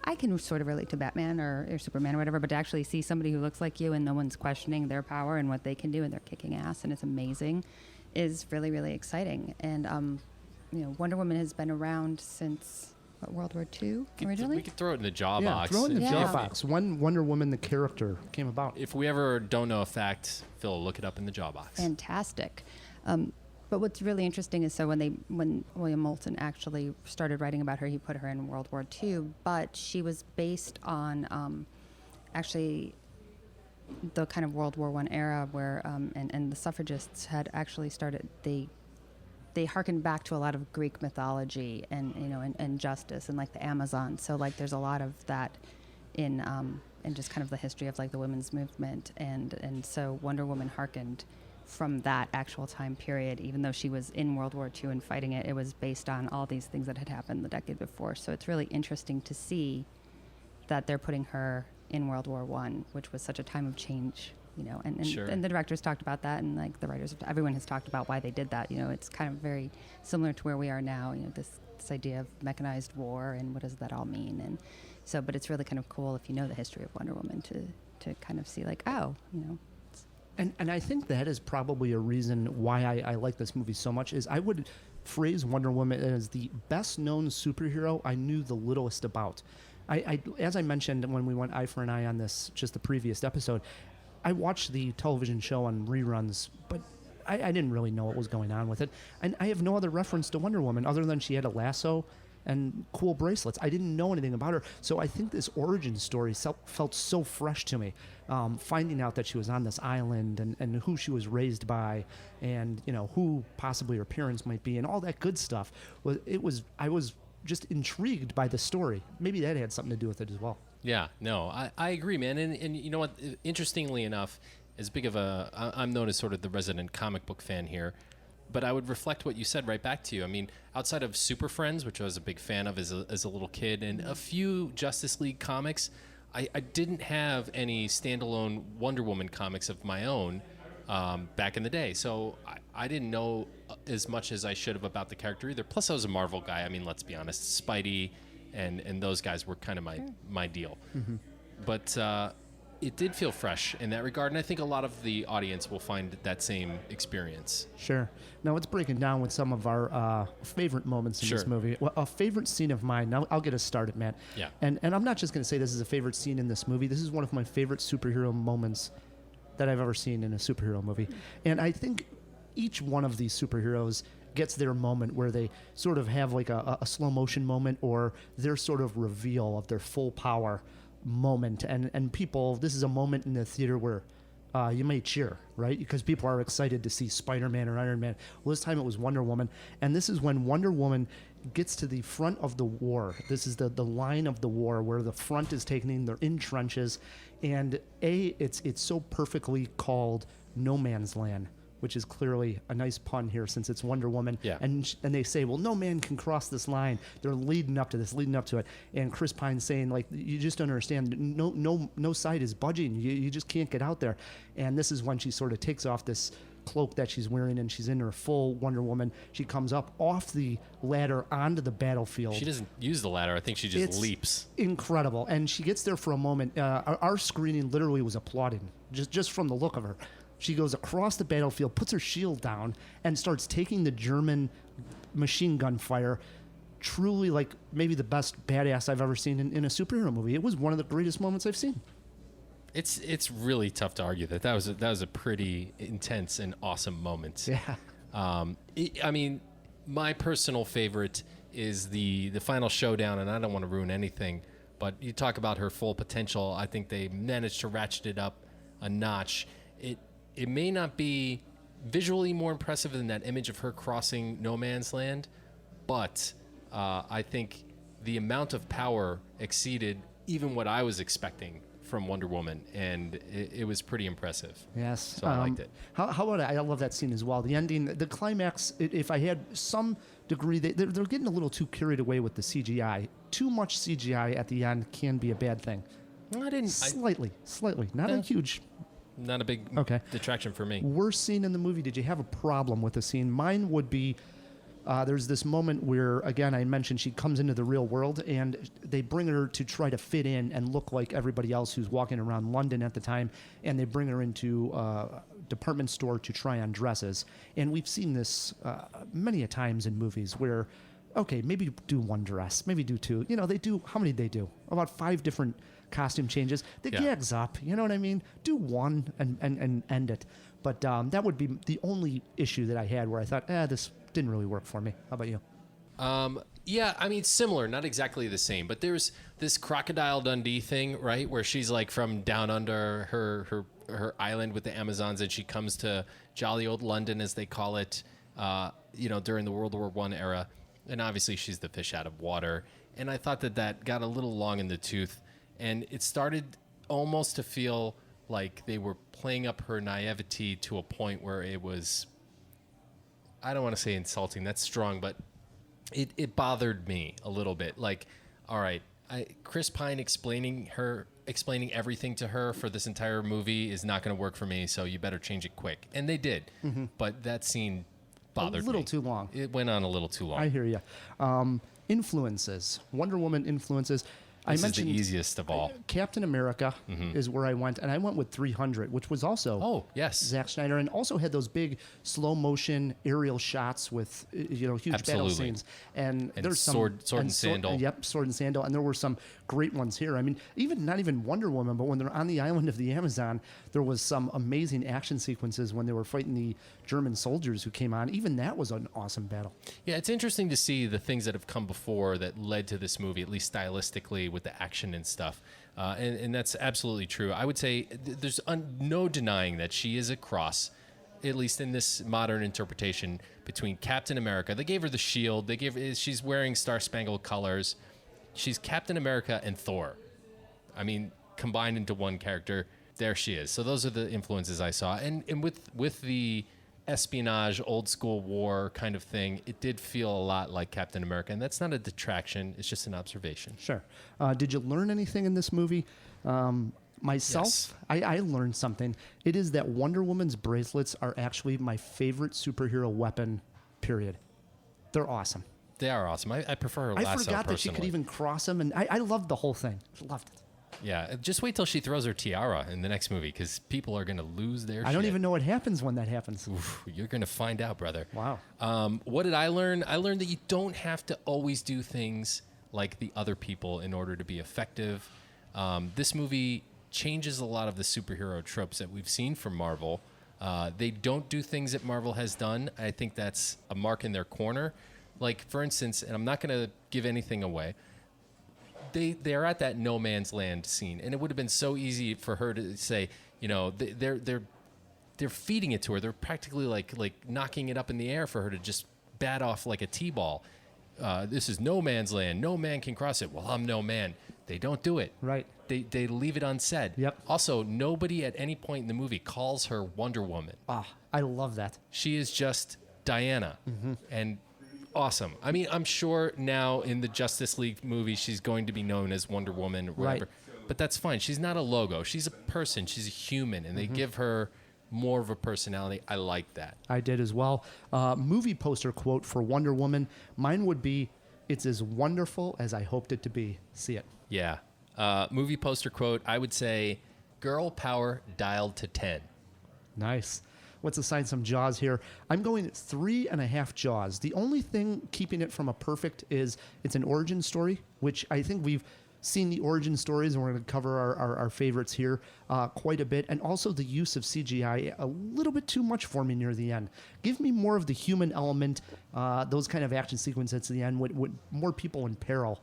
I can sort of relate to Batman or Superman or whatever, but to actually see somebody who looks like you and no one's questioning their power and what they can do and they're kicking ass and it's amazing is really, really exciting. And, Wonder Woman has been around since World War II originally?
We could throw it in the jaw box.
Throw it in the jaw box. When Wonder Woman, the character, came about.
If we ever don't know a fact, Phil, look it up in the jaw box.
Fantastic. But what's really interesting is when William Moulton actually started writing about her, he put her in World War II, but she was based on actually the kind of World War I era where and the suffragists had actually started. They harkened back to a lot of Greek mythology and justice and the Amazon. So there's a lot of that in just kind of the history of the women's movement and so Wonder Woman harkened from that actual time period. Even though she was in World War II and fighting it, it was based on all these things that had happened the decade before. So it's really interesting to see that they're putting her in World War I, which was such a time of change, and
Sure.
And the directors talked about that, and the writers, everyone has talked about why they did that. It's kind of very similar to where we are now. This idea of mechanized war and what does that all mean, and so. But it's really kind of cool if you know the history of Wonder Woman to kind of see
And I think that is probably a reason why I like this movie so much is I would phrase Wonder Woman as the best known superhero I knew the littlest about. I as I mentioned when we went eye for an eye on this, just the previous episode, I watched the television show on reruns, but I didn't really know what was going on with it. And I have no other reference to Wonder Woman other than she had a lasso and cool bracelets. I didn't know anything about her. So I think this origin story felt so fresh to me. Finding out that she was on this island and who she was raised by and, who possibly her parents might be and all that good stuff. I was just intrigued by the story. Maybe that had something to do with it as well.
Yeah, no, I agree, man. And you know what? Interestingly enough, as big of I'm known as sort of the resident comic book fan here, but I would reflect what you said right back to you. I mean, outside of Super Friends, which I was a big fan of as a little kid, and a few Justice League comics, I didn't have any standalone Wonder Woman comics of my own back in the day. So I didn't know as much as I should have about the character either. Plus, I was a Marvel guy. I mean, let's be honest, Spidey and those guys were kind of my deal. Mm-hmm. But it did feel fresh in that regard, and I think a lot of the audience will find that same experience.
Sure. Now let's break it down with some of our favorite moments in this movie. Well, a favorite scene of mine. Now I'll get us started, Matt.
Yeah.
And I'm not just going to say this is a favorite scene in this movie. This is one of my favorite superhero moments that I've ever seen in a superhero movie. And I think each one of these superheroes gets their moment where they sort of have like a slow motion moment or their sort of reveal of their full power moment. And people, this is a moment in the theater where you may cheer, right? Because people are excited to see Spider-Man or Iron Man. Well, this time it was Wonder Woman. And this is when Wonder Woman gets to the front of the war. This is the line of the war where the front is taken. They're in trenches. And it's so perfectly called No Man's Land, which is clearly a nice pun here since it's Wonder Woman.
Yeah.
And they say, well, no man can cross this line. They're leading up to it. And Chris Pine's saying, like, you just don't understand. No side is budging. You just can't get out there. And this is when she sort of takes off this cloak that she's wearing, and she's in her full Wonder Woman. She comes up off the ladder onto the battlefield.
She doesn't use the ladder. I think she just
It's
leaps.
incredible. And she gets there for a moment. Our screening literally was applauding, just from the look of her. She goes across the battlefield, puts her shield down, and starts taking the German machine gun fire. Truly, like, maybe the best badass I've ever seen in a superhero movie. It was one of the greatest moments I've seen.
It's really tough to argue that was a pretty intense and awesome moment.
Yeah.
I mean, my personal favorite is the final showdown, and I don't want to ruin anything, but you talk about her full potential. I think they managed to ratchet it up a notch. It may not be visually more impressive than that image of her crossing no man's land, but I think the amount of power exceeded even what I was expecting from Wonder Woman, and it was pretty impressive.
Yes.
So I liked it.
How about I love that scene as well. The ending, the climax, if I had some degree, they're getting a little too carried away with the CGI. Too much CGI at the end can be a bad thing. Slightly. Not a huge.
Not a big detraction for me.
Worst scene in the movie. Did you have a problem with the scene? Mine would be, there's this moment where, again, I mentioned she comes into the real world, and they bring her to try to fit in and look like everybody else who's walking around London at the time, and they bring her into a department store to try on dresses. And we've seen this many a times in movies where, okay, maybe do one dress, maybe do two. They do, how many did they do? About 5 different costume changes. The gag's up, you know what I mean? Do one and end it. But that would be the only issue that I had where I thought, this didn't really work for me. How about you?
Yeah, I mean, similar, not exactly the same, but there's this Crocodile Dundee thing, right, where she's like from down under her island with the Amazons, and she comes to jolly old London, as they call it, during the World War I era, and obviously she's the fish out of water, and I thought that got a little long in the tooth, and it started almost to feel like they were playing up her naivety to a point where it was, I don't want to say insulting, that's strong, but it bothered me a little bit. Like, all right, Chris Pine explaining everything to her for this entire movie is not going to work for me, so you better change it quick. And they did. Mm-hmm. But that scene bothered me.
A little too long.
It went on a little too long.
I hear you. Influences. Wonder Woman influences.
This is the easiest of all.
Captain America is where I went, and I went with 300, which was also Zack Snyder, and also had those big slow motion aerial shots with huge battle scenes, and there's some
sword and sandal.
Yep, sword and sandal, and there were some great ones here. I mean, not even Wonder Woman, but when they're on the island of the Amazon, there was some amazing action sequences when they were fighting the German soldiers who came on. Even that was an awesome battle.
Yeah, it's interesting to see the things that have come before that led to this movie, at least stylistically, with the action and stuff. And that's absolutely true. I would say there's no denying that she is a cross, at least in this modern interpretation, between Captain America. They gave her the shield. She's wearing Star-Spangled colors. She's Captain America and Thor. I mean, combined into one character. There she is. So those are the influences I saw. And with the espionage, old school war kind of thing, it did feel a lot like Captain America, and that's not a detraction, it's just an observation.
Sure. Did you learn anything in this movie? Myself,
Yes.
I learned something. It is that Wonder Woman's bracelets are actually my favorite superhero weapon, period. They're awesome.
They are awesome. I prefer her lasso.
I forgot that she could even cross them, and I loved the whole thing. Loved it.
Yeah, just wait till she throws her tiara in the next movie, because people are going to lose their shit.
I don't even know what happens when that happens.
Oof, you're going to find out, brother.
Wow.
What did I learn? I learned that you don't have to always do things like the other people in order to be effective. This movie changes a lot of the superhero tropes that we've seen from Marvel. They don't do things that Marvel has done. I think that's a mark in their corner. Like, for instance, and I'm not going to give anything away, they're at that no man's land scene, and it would have been so easy for her to say, they're feeding it to her. They're practically like knocking it up in the air for her to just bat off like a T-ball. This is no man's land. No man can cross it. Well, I'm no man. They don't do it.
Right.
They leave it unsaid.
Yep.
Also, nobody at any point in the movie calls her Wonder Woman.
I love that.
She is just Diana. And awesome. I mean, I'm sure now in the Justice League movie she's going to be known as Wonder Woman or whatever.
Right.
But that's fine. She's not a logo. She's a person. She's a human. And they give her more of a personality. I like that.
I did as well. Movie poster quote for Wonder Woman. Mine would be, "It's as wonderful as I hoped it to be." See it.
Yeah. Movie poster quote, I would say, "Girl power dialed to 10."
Nice. Let's assign some Jaws here. I'm going 3.5 Jaws. The only thing keeping it from a perfect is it's an origin story, which I think we've seen the origin stories, and we're going to cover our favorites here quite a bit. And also the use of CGI, a little bit too much for me near the end. Give me more of the human element, those kind of action sequences at the end with more people in peril.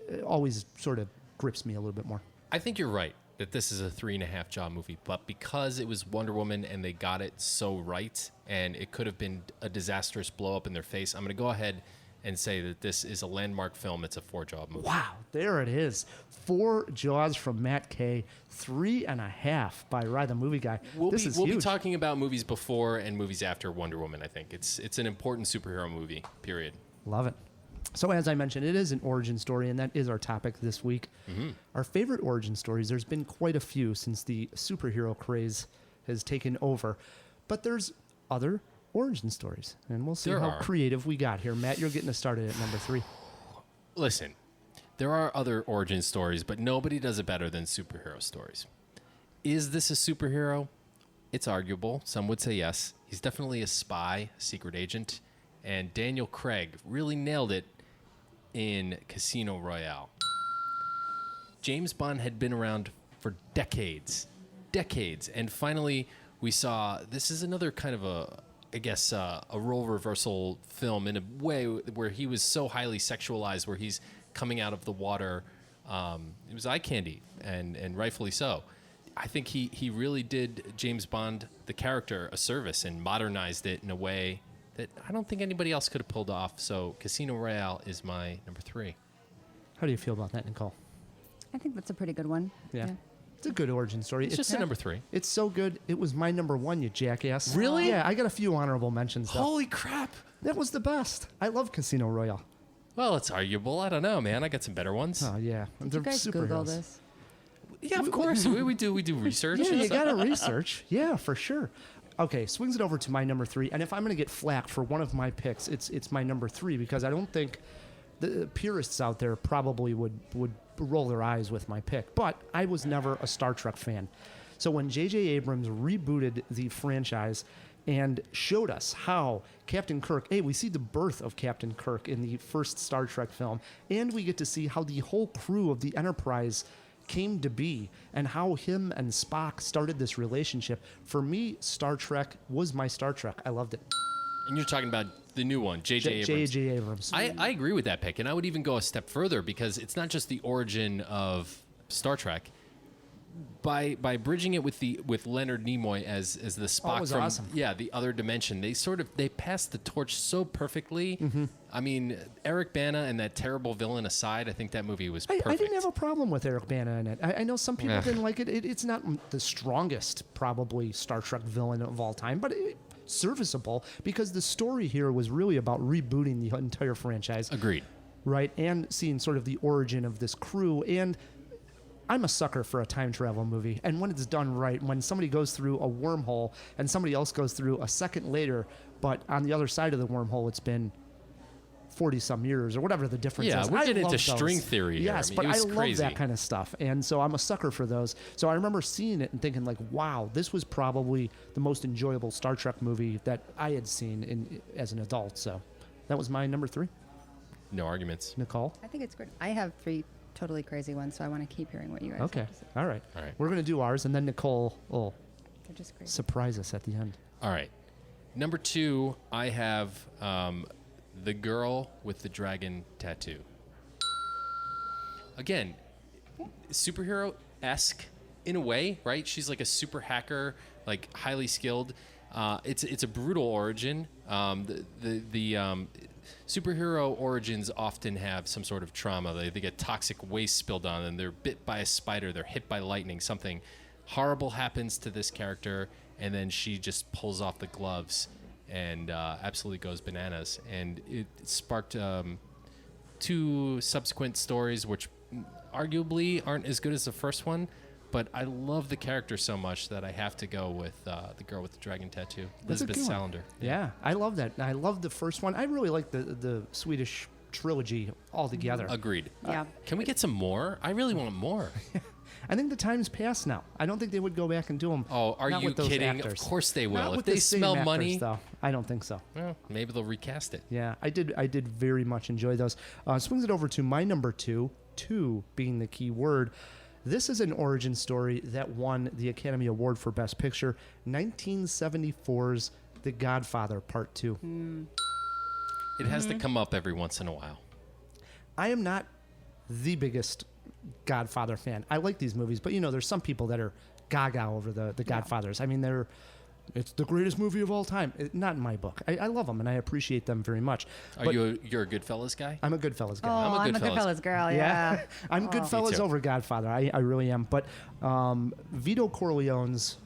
It always sort of grips me a little bit more.
I think you're right that this is a 3.5 Jaw movie, but because it was Wonder Woman and they got it so right, and it could have been a disastrous blow up in their face, I'm going to go ahead and say that this is a landmark film. It's a 4 Jaw movie.
Wow, there it is. 4 Jaws from Matt Kay, 3.5 by Rye the Movie Guy.
We'll
This is
be
huge.
talking about movies before and movies after Wonder Woman, I think. It's an important superhero movie, period.
Love it. So as I mentioned, it is an origin story, and that is our topic this week. Our favorite origin stories, there's been quite a few since the superhero craze has taken over. But there's other origin stories, and we'll see
There
how
are.
creative we got here. Matt, you're getting us started at number 3.
Listen, there are other origin stories, but nobody does it better than superhero stories. Is this a superhero? It's arguable. Some would say yes. He's definitely a spy, a secret agent, and Daniel Craig really nailed it in Casino Royale. James Bond had been around for decades, and finally we saw, this is another kind of a role reversal film in a way where he was so highly sexualized, where he's coming out of the water. It was eye candy, and rightfully so. I think he really did James Bond, the character, a service and modernized it in a way that I don't think anybody else could have pulled off. So Casino Royale is my number 3.
How do you feel about that, Nicole?
I think that's a pretty good one.
Yeah. It's a good origin story.
It's just a number 3.
It's so good. It was my number 1, you jackass.
Really?
Yeah, I got a few honorable mentions, though.
Holy crap.
That was the best. I love Casino Royale.
Well, it's arguable. I don't know, man. I got some better ones.
Oh, yeah.
Did
They're
you guys Google
superheroes.
this?
Yeah, of course. we do research.
Yeah, you got to research. Yeah, for sure. Okay, swings it over to my number 3. And if I'm going to get flack for one of my picks, it's my number 3, because I don't think the purists out there probably would roll their eyes with my pick. But I was never a Star Trek fan. So when J.J. Abrams rebooted the franchise and showed us how Captain Kirk, we see the birth of Captain Kirk in the first Star Trek film, and we get to see how the whole crew of the Enterprise came to be and how him and Spock started this relationship. For me, Star Trek was my Star Trek. I loved it.
And you're talking about the new one, J.J. Abrams.
J.J. Abrams.
I agree with that pick, and I would even go a step further, because it's not just the origin of Star Trek. By bridging it with Leonard Nimoy as the Spock
was
from
awesome.
the other dimension, they passed the torch so perfectly. I mean, Eric Bana and that terrible villain aside, I think that movie was perfect.
I didn't have a problem with Eric Bana in it. I know some people didn't like it. It's not the strongest, probably, Star Trek villain of all time, but serviceable, because the story here was really about rebooting the entire franchise.
Agreed.
Right, and seeing sort of the origin of this crew. And I'm a sucker for a time travel movie, and when it's done right, when somebody goes through a wormhole and somebody else goes through a second later, but on the other side of the wormhole it's been 40-some years or whatever the difference is.
Yeah, we're getting
love
into
those.
string theory here.
Yes,
I mean,
but
it
I
was
love
crazy.
that kind of stuff, and so I'm a sucker for those. So I remember seeing it and thinking, like, wow, this was probably the most enjoyable Star Trek movie that I had seen as an adult. So that was my number 3.
No arguments.
Nicole?
I think it's great. I have 3 totally crazy ones, so I want to keep hearing what you guys
Okay,
have to say.
all right.
All right.
We're going to do ours, and then Nicole will
They're just crazy.
surprise us at the end.
All right. Number 2, I have the girl with the dragon tattoo. Again, superhero-esque in a way, right? She's like a super hacker, like highly skilled. It's a brutal origin. The superhero origins often have some sort of trauma. They get toxic waste spilled on them. They're bit by a spider. They're hit by lightning. Something horrible happens to this character, and then she just pulls off the gloves and absolutely goes bananas. And it sparked 2 subsequent stories, which arguably aren't as good as the first one, but I love the character so much that I have to go with the girl with the dragon tattoo,
That's a
Elizabeth
good one.
Salander.
Yeah, I love that. And I love the first one. I really like the Swedish trilogy altogether.
Agreed.
Yeah.
Can we get some more? I really want more.
I think the time's passed now. I don't think they would go back and do them.
Oh, are
Not
you
with those
kidding?
actors.
Of course they
Not
will. If
with
they
the same
smell
actors,
money,
though. I don't think so.
well, maybe they'll recast it.
Yeah, I did very much enjoy those. Swings it over to my number two being the key word. This is an origin story that won the Academy Award for Best Picture, 1974's The Godfather Part 2.
It has to come up every once in a while.
I am not the biggest Godfather fan. I like these movies, but there's some people that are gaga over the Godfathers. I mean, it's the greatest movie of all time. Not in my book. I love them and I appreciate them very much. But
You're a Goodfellas guy?
I'm a Goodfellas guy.
Oh, I'm a
Goodfellas.
Goodfellas girl. Yeah.
I'm
Me
Goodfellas
too.
over Godfather. I really am. But Vito Corleone's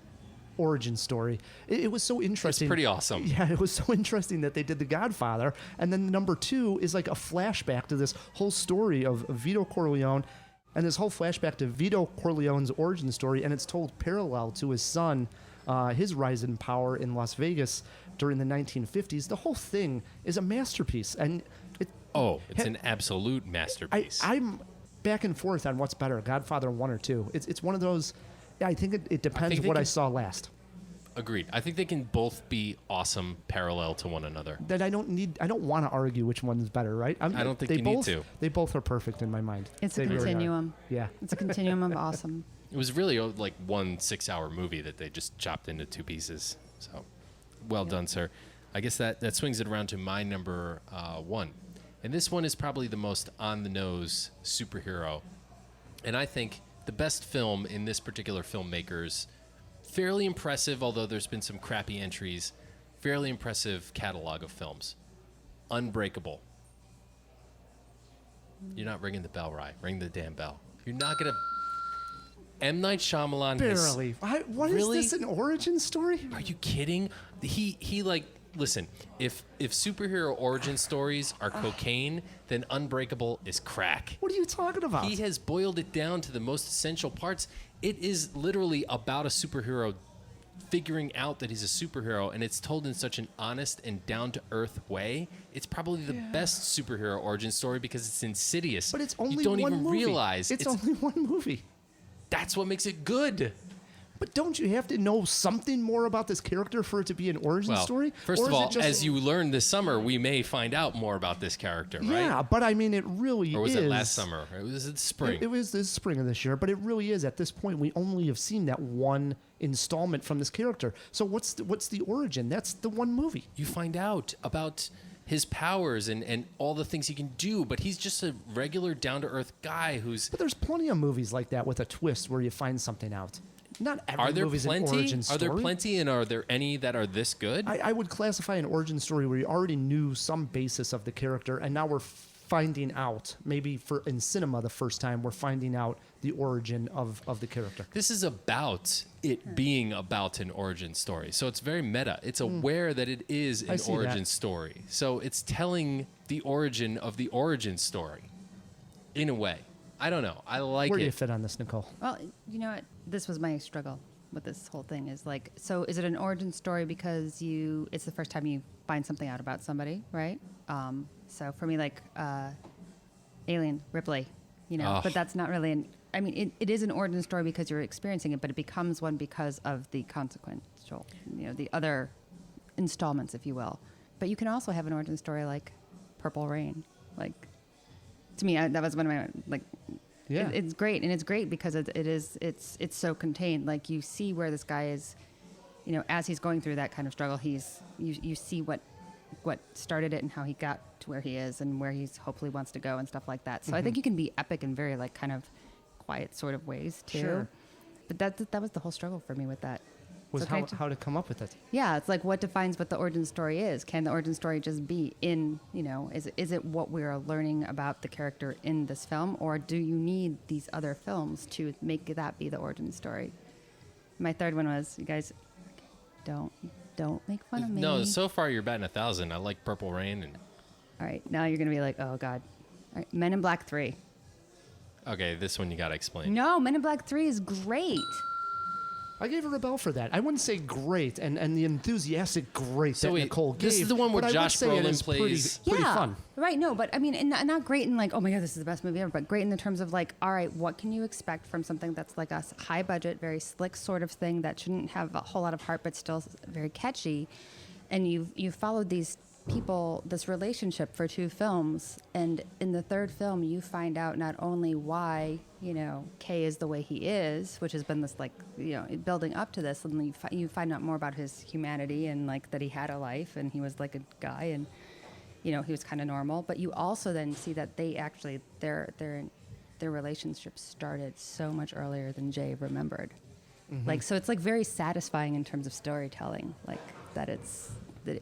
origin story, it was so
It's
interesting.
pretty awesome.
Yeah, it was so interesting that they did The Godfather. And then number 2 is like a flashback to this whole story of Vito Corleone and this whole flashback to Vito Corleone's origin story. And it's told parallel to his son, his rise in power in Las Vegas during the 1950s. The whole thing is a masterpiece. And
It's an absolute masterpiece.
I'm back and forth on what's better, Godfather 1 or 2. It's one of those. I think it depends
they
what I
can-
saw last.
Agreed. I think they can both be awesome parallel to one another.
That I don't want to argue which one is better, right?
I don't think
they
you need
both,
to.
They both are perfect in my mind.
It's
They
a
really are.
continuum.
Yeah.
It's a continuum of awesome.
It was really like one 6-hour movie that they just chopped into 2 pieces. So, well done, sir. I guess that swings it around to my number 1. And this one is probably the most on-the-nose superhero. And I think the best film in this particular filmmaker's fairly impressive, although there's been some crappy entries, fairly impressive catalog of films. Unbreakable. You're not ringing the bell, right? Ring the damn bell. You're not going to... M. Night Shyamalan has...
Barely. What is
Really?
this, an origin story?
Are you kidding? He like... Listen, if superhero origin stories are cocaine, then Unbreakable is crack.
What are you talking about?
He has boiled it down to the most essential parts. It is literally about a superhero figuring out that he's a superhero, and it's told in such an honest and down-to-earth way. It's probably the best superhero origin story because it's insidious.
But it's only
you don't
one
even
movie.
realize
It's only one movie.
That's what makes it good.
But don't you have to know something more about this character for it to be an origin story?
First
Or
of
is it
all,
just-
as you learn this summer, we may find out more about this character, right?
Yeah, but I mean, it really
Or was
is.
it last summer? It was in spring.
It was this spring of this year, but it really is. At this point, we only have seen that one installment from this character. So what's the origin? That's the one movie.
You find out about his powers and all the things he can do, but he's just a regular down-to-earth guy who's...
But there's plenty of movies like that with a twist where you find something out. Not every
Are there
movie's an
plenty?
origin
Are
story.
there plenty, and are there any that are this good?
I would classify an origin story where you already knew some basis of the character, and now we're finding out, maybe in cinema the first time, we're finding out the origin of the character.
This is about it being about an origin story. So it's very meta. It's aware that it is an
see
origin
that.
story. So it's telling the origin of the origin story in a way. I don't know. I like
Where do you
it.
fit on this, Nicole?
Well, you know what? This was my struggle with this whole thing is like, so is it an origin story because it's the first time you find something out about somebody, right? So for me, like Alien, Ripley, but that's not really it is an origin story because you're experiencing it, but it becomes one because of the consequential, the other installments, if you will. But you can also have an origin story like Purple Rain. Like, to me, that was one of my, like,
Yeah.
it's great. And it's great because it's so contained. Like, you see where this guy is, as he's going through that kind of struggle, you see what started it and how he got to where he is and where he's hopefully wants to go and stuff like that. So I think you can be epic in very, like, kind of quiet sort of ways too.
Sure.
But that was the whole struggle for me with that.
Was
So kind of-
how to come up with it.
Yeah, it's like what defines what the origin story is. Can the origin story just be in, is it what we're learning about the character in this film, or do you need these other films to make that be the origin story? My third one was, you guys, don't make fun of me.
No, so far you're batting 1,000. I like Purple Rain. And
All right, now you're gonna be like, oh god. All right, Men in Black 3.
Okay, this one you gotta explain.
No, Men in Black 3 is great.
I gave her a bell for that. I wouldn't say great, and the enthusiastic great
So
that
wait,
Nicole gave.
this is the one where
but I would
Josh
say it
Brolin
is
plays-
pretty
Yeah,
fun.
right. No, but I mean, and not great in like, oh my god, this is the best movie ever. But great in the terms of like, all right, what can you expect from something that's like a high budget, very slick sort of thing that shouldn't have a whole lot of heart, but still very catchy. And you've followed these people, this relationship for 2 films, and in the 3rd film, you find out not only why Kay is the way he is, which has been this like building up to this, and you find out more about his humanity and like that he had a life and he was like a guy and he was kind of normal. But you also then see that they actually their relationship started so much earlier than Jay remembered. Like, so it's like very satisfying in terms of storytelling, like that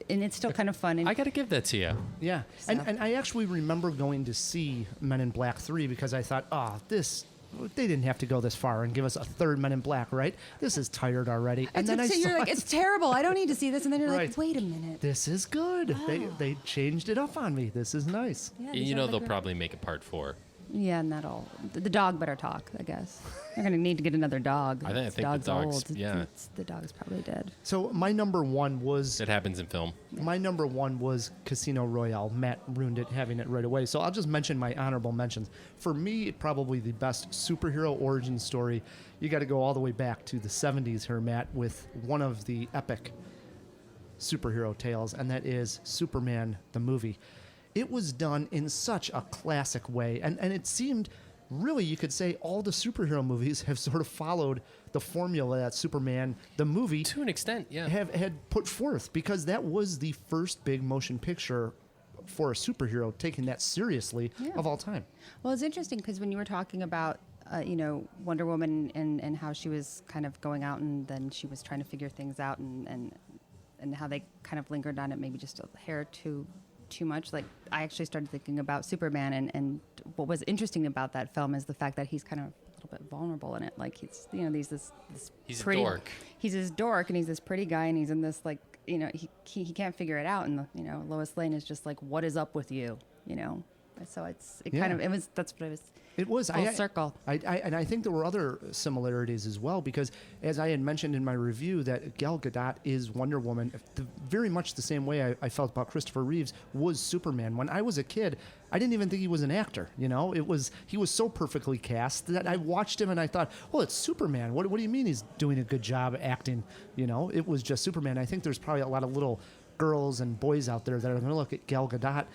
and it's still kind of fun. And
I got to give that to you.
Yeah,
So-
and I actually remember going to see Men in Black 3 because I thought, they didn't have to go this far and give us a 3rd Men in Black, right? This is tired already. And then I
so
saw
you're like, it's terrible. I don't need to see this. And then you're
Right.
like, wait a minute.
this is good. They changed it up on me. This is nice.
Yeah,
You know they'll probably make a part 4.
Yeah, and that'll the dog better talk, I guess. They're gonna need to get another dog.
I think the
dog's
dog's-
old.
yeah.
The dog's probably dead.
So my number one was
It happens in film.
Casino Royale. Matt ruined it having it right away. So I'll just mention my honorable mentions. For me, probably the best superhero origin story. You got to go all the way back to the 70s here, Matt, with one of the epic superhero tales, and that is Superman the movie. It was done in such a classic way, and it seemed really, you could say all the superhero movies have sort of followed the formula that Superman the movie
To an extent, yeah.
had put forth, because that was the first big motion picture for a superhero taking that seriously of all time.
Well, it's interesting because when you were talking about Wonder Woman and how she was kind of going out and then she was trying to figure things out and how they kind of lingered on it maybe just a hair too much. Like, I actually started thinking about Superman, and what was interesting about that film is the fact that he's kind of a little bit vulnerable in it. Like, he's
He's
pretty,
a dork.
He's this dork, and he's this pretty guy, and he's in this like he can't figure it out, and Lois Lane is just like, what is up with you, So that's what it was.
It was
Full circle.
And I think there were other similarities as well, because as I had mentioned in my review, that Gal Gadot is Wonder Woman, very much the same way I felt about Christopher Reeves was Superman. When I was a kid, I didn't even think he was an actor. He was so perfectly cast that I watched him and I thought, well, it's Superman. What do you mean he's doing a good job acting? It was just Superman. I think there's probably a lot of little girls and boys out there that are going to look at Gal Gadot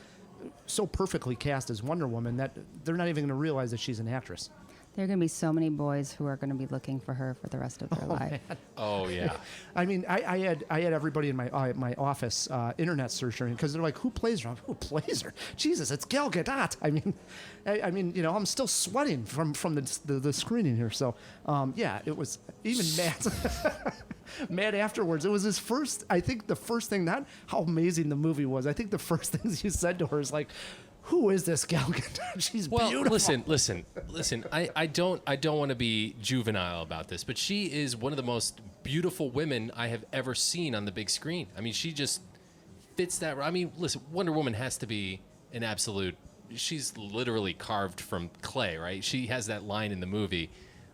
so perfectly cast as Wonder Woman that they're not even going to realize that she's an actress.
There are going to be so many boys who are going to be looking for her for the rest of their life.
Oh, yeah.
I mean, I had everybody in my office internet search her because they're like, who plays her? Who plays her? Jesus, it's Gal Gadot. I mean, I'm still sweating from the screening here. So, it was even Matt. Matt afterwards, it was his first. I think the first thing, not how amazing the movie was. I think the first things you said to her is like, who is this Gal Gadot? She's beautiful.
listen. I don't want to be juvenile about this, but she is one of the most beautiful women I have ever seen on the big screen. I mean, she just fits that. I mean, listen, Wonder Woman has to be an absolute. She's literally carved from clay, right? She has that line in the movie.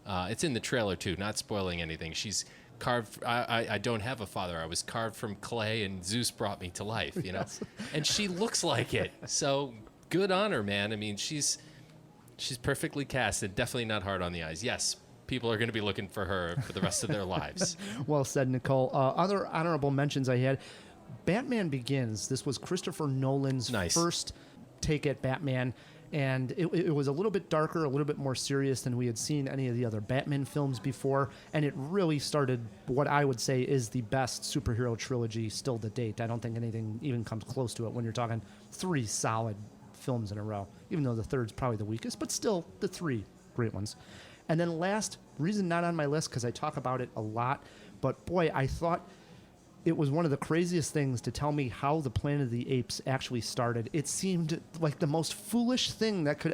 It's in the trailer too. Not spoiling anything. She's carved. I don't have a father. I was carved from clay, and Zeus brought me to life.
Yes.
And she looks like it. So. Good on her, man. I mean, she's perfectly cast and definitely not hard on the eyes. Yes, people are going to be looking for her for the rest of their lives.
Well said, Nicole. Other honorable mentions I had, Batman Begins. This was Christopher Nolan's first take at Batman, and it was a little bit darker, a little bit more serious than we had seen any of the other Batman films before, and it really started what I would say is the best superhero trilogy still to date. I don't think anything even comes close to it when you're talking 3 solid films in a row, even though the third's probably the weakest, but still the 3 great ones. And then last, reason not on my list because I talk about it a lot, but boy, I thought it was one of the craziest things to tell me how the Planet of the Apes actually started. It seemed like the most foolish thing that could.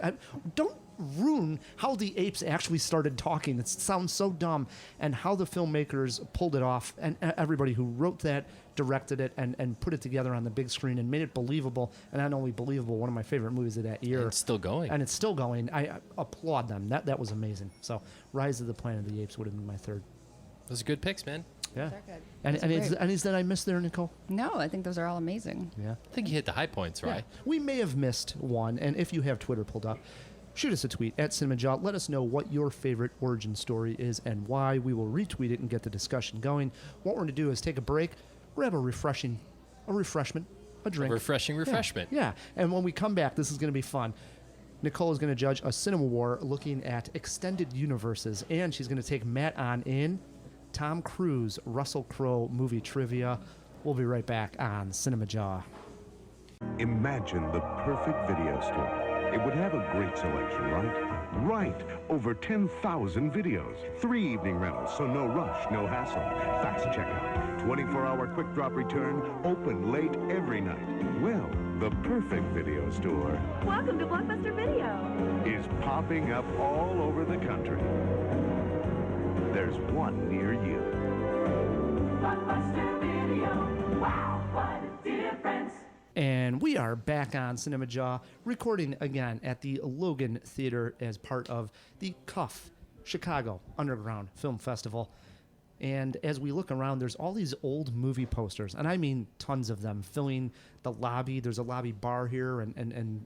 ruin how the apes actually started talking. It sounds so dumb, and how the filmmakers pulled it off, and everybody who wrote that, directed it, and put it together on the big screen and made it believable. And not only believable, one of my favorite movies of that year.
And it's still going.
And it's still going. I applaud them. That was amazing. So Rise of the Planet of the Apes would have been my third.
Those are good picks, man.
Yeah.
They're good.
And
Those are great.
any that I missed there, Nicole?
No, I think those are all amazing.
Yeah.
I think you hit the high points, right?
Yeah. We may have missed one, and if you have Twitter pulled up, shoot us a tweet at Cinemajaw. Let us know what your favorite origin story is and why. We will retweet it and get the discussion going. What we're going to do is take a break, grab a refreshment, a drink.
Refreshing
Yeah.
refreshment.
Yeah. And when we come back, this is going to be fun. Nicole is going to judge a CinemaWAR looking at extended universes, and she's going to take Matt on in Tom Cruise, Russell Crowe movie trivia. We'll be right back on Cinemajaw.
Imagine the perfect video store. It would have a great selection, right? Right. Over 10,000 videos. 3 evening rentals, so no rush, no hassle. Fast checkout. 24-hour quick drop return. Open late every night. Well, the perfect video store
Welcome to Blockbuster Video.
is popping up all over the country. There's one near you.
Blockbuster Video. Wow, what a difference.
And we are back on Cinemajaw, recording again at the Logan Theater as part of the Cuff Chicago Underground Film Festival. And as we look around, there's all these old movie posters, and I mean tons of them, filling the lobby. There's a lobby bar here, and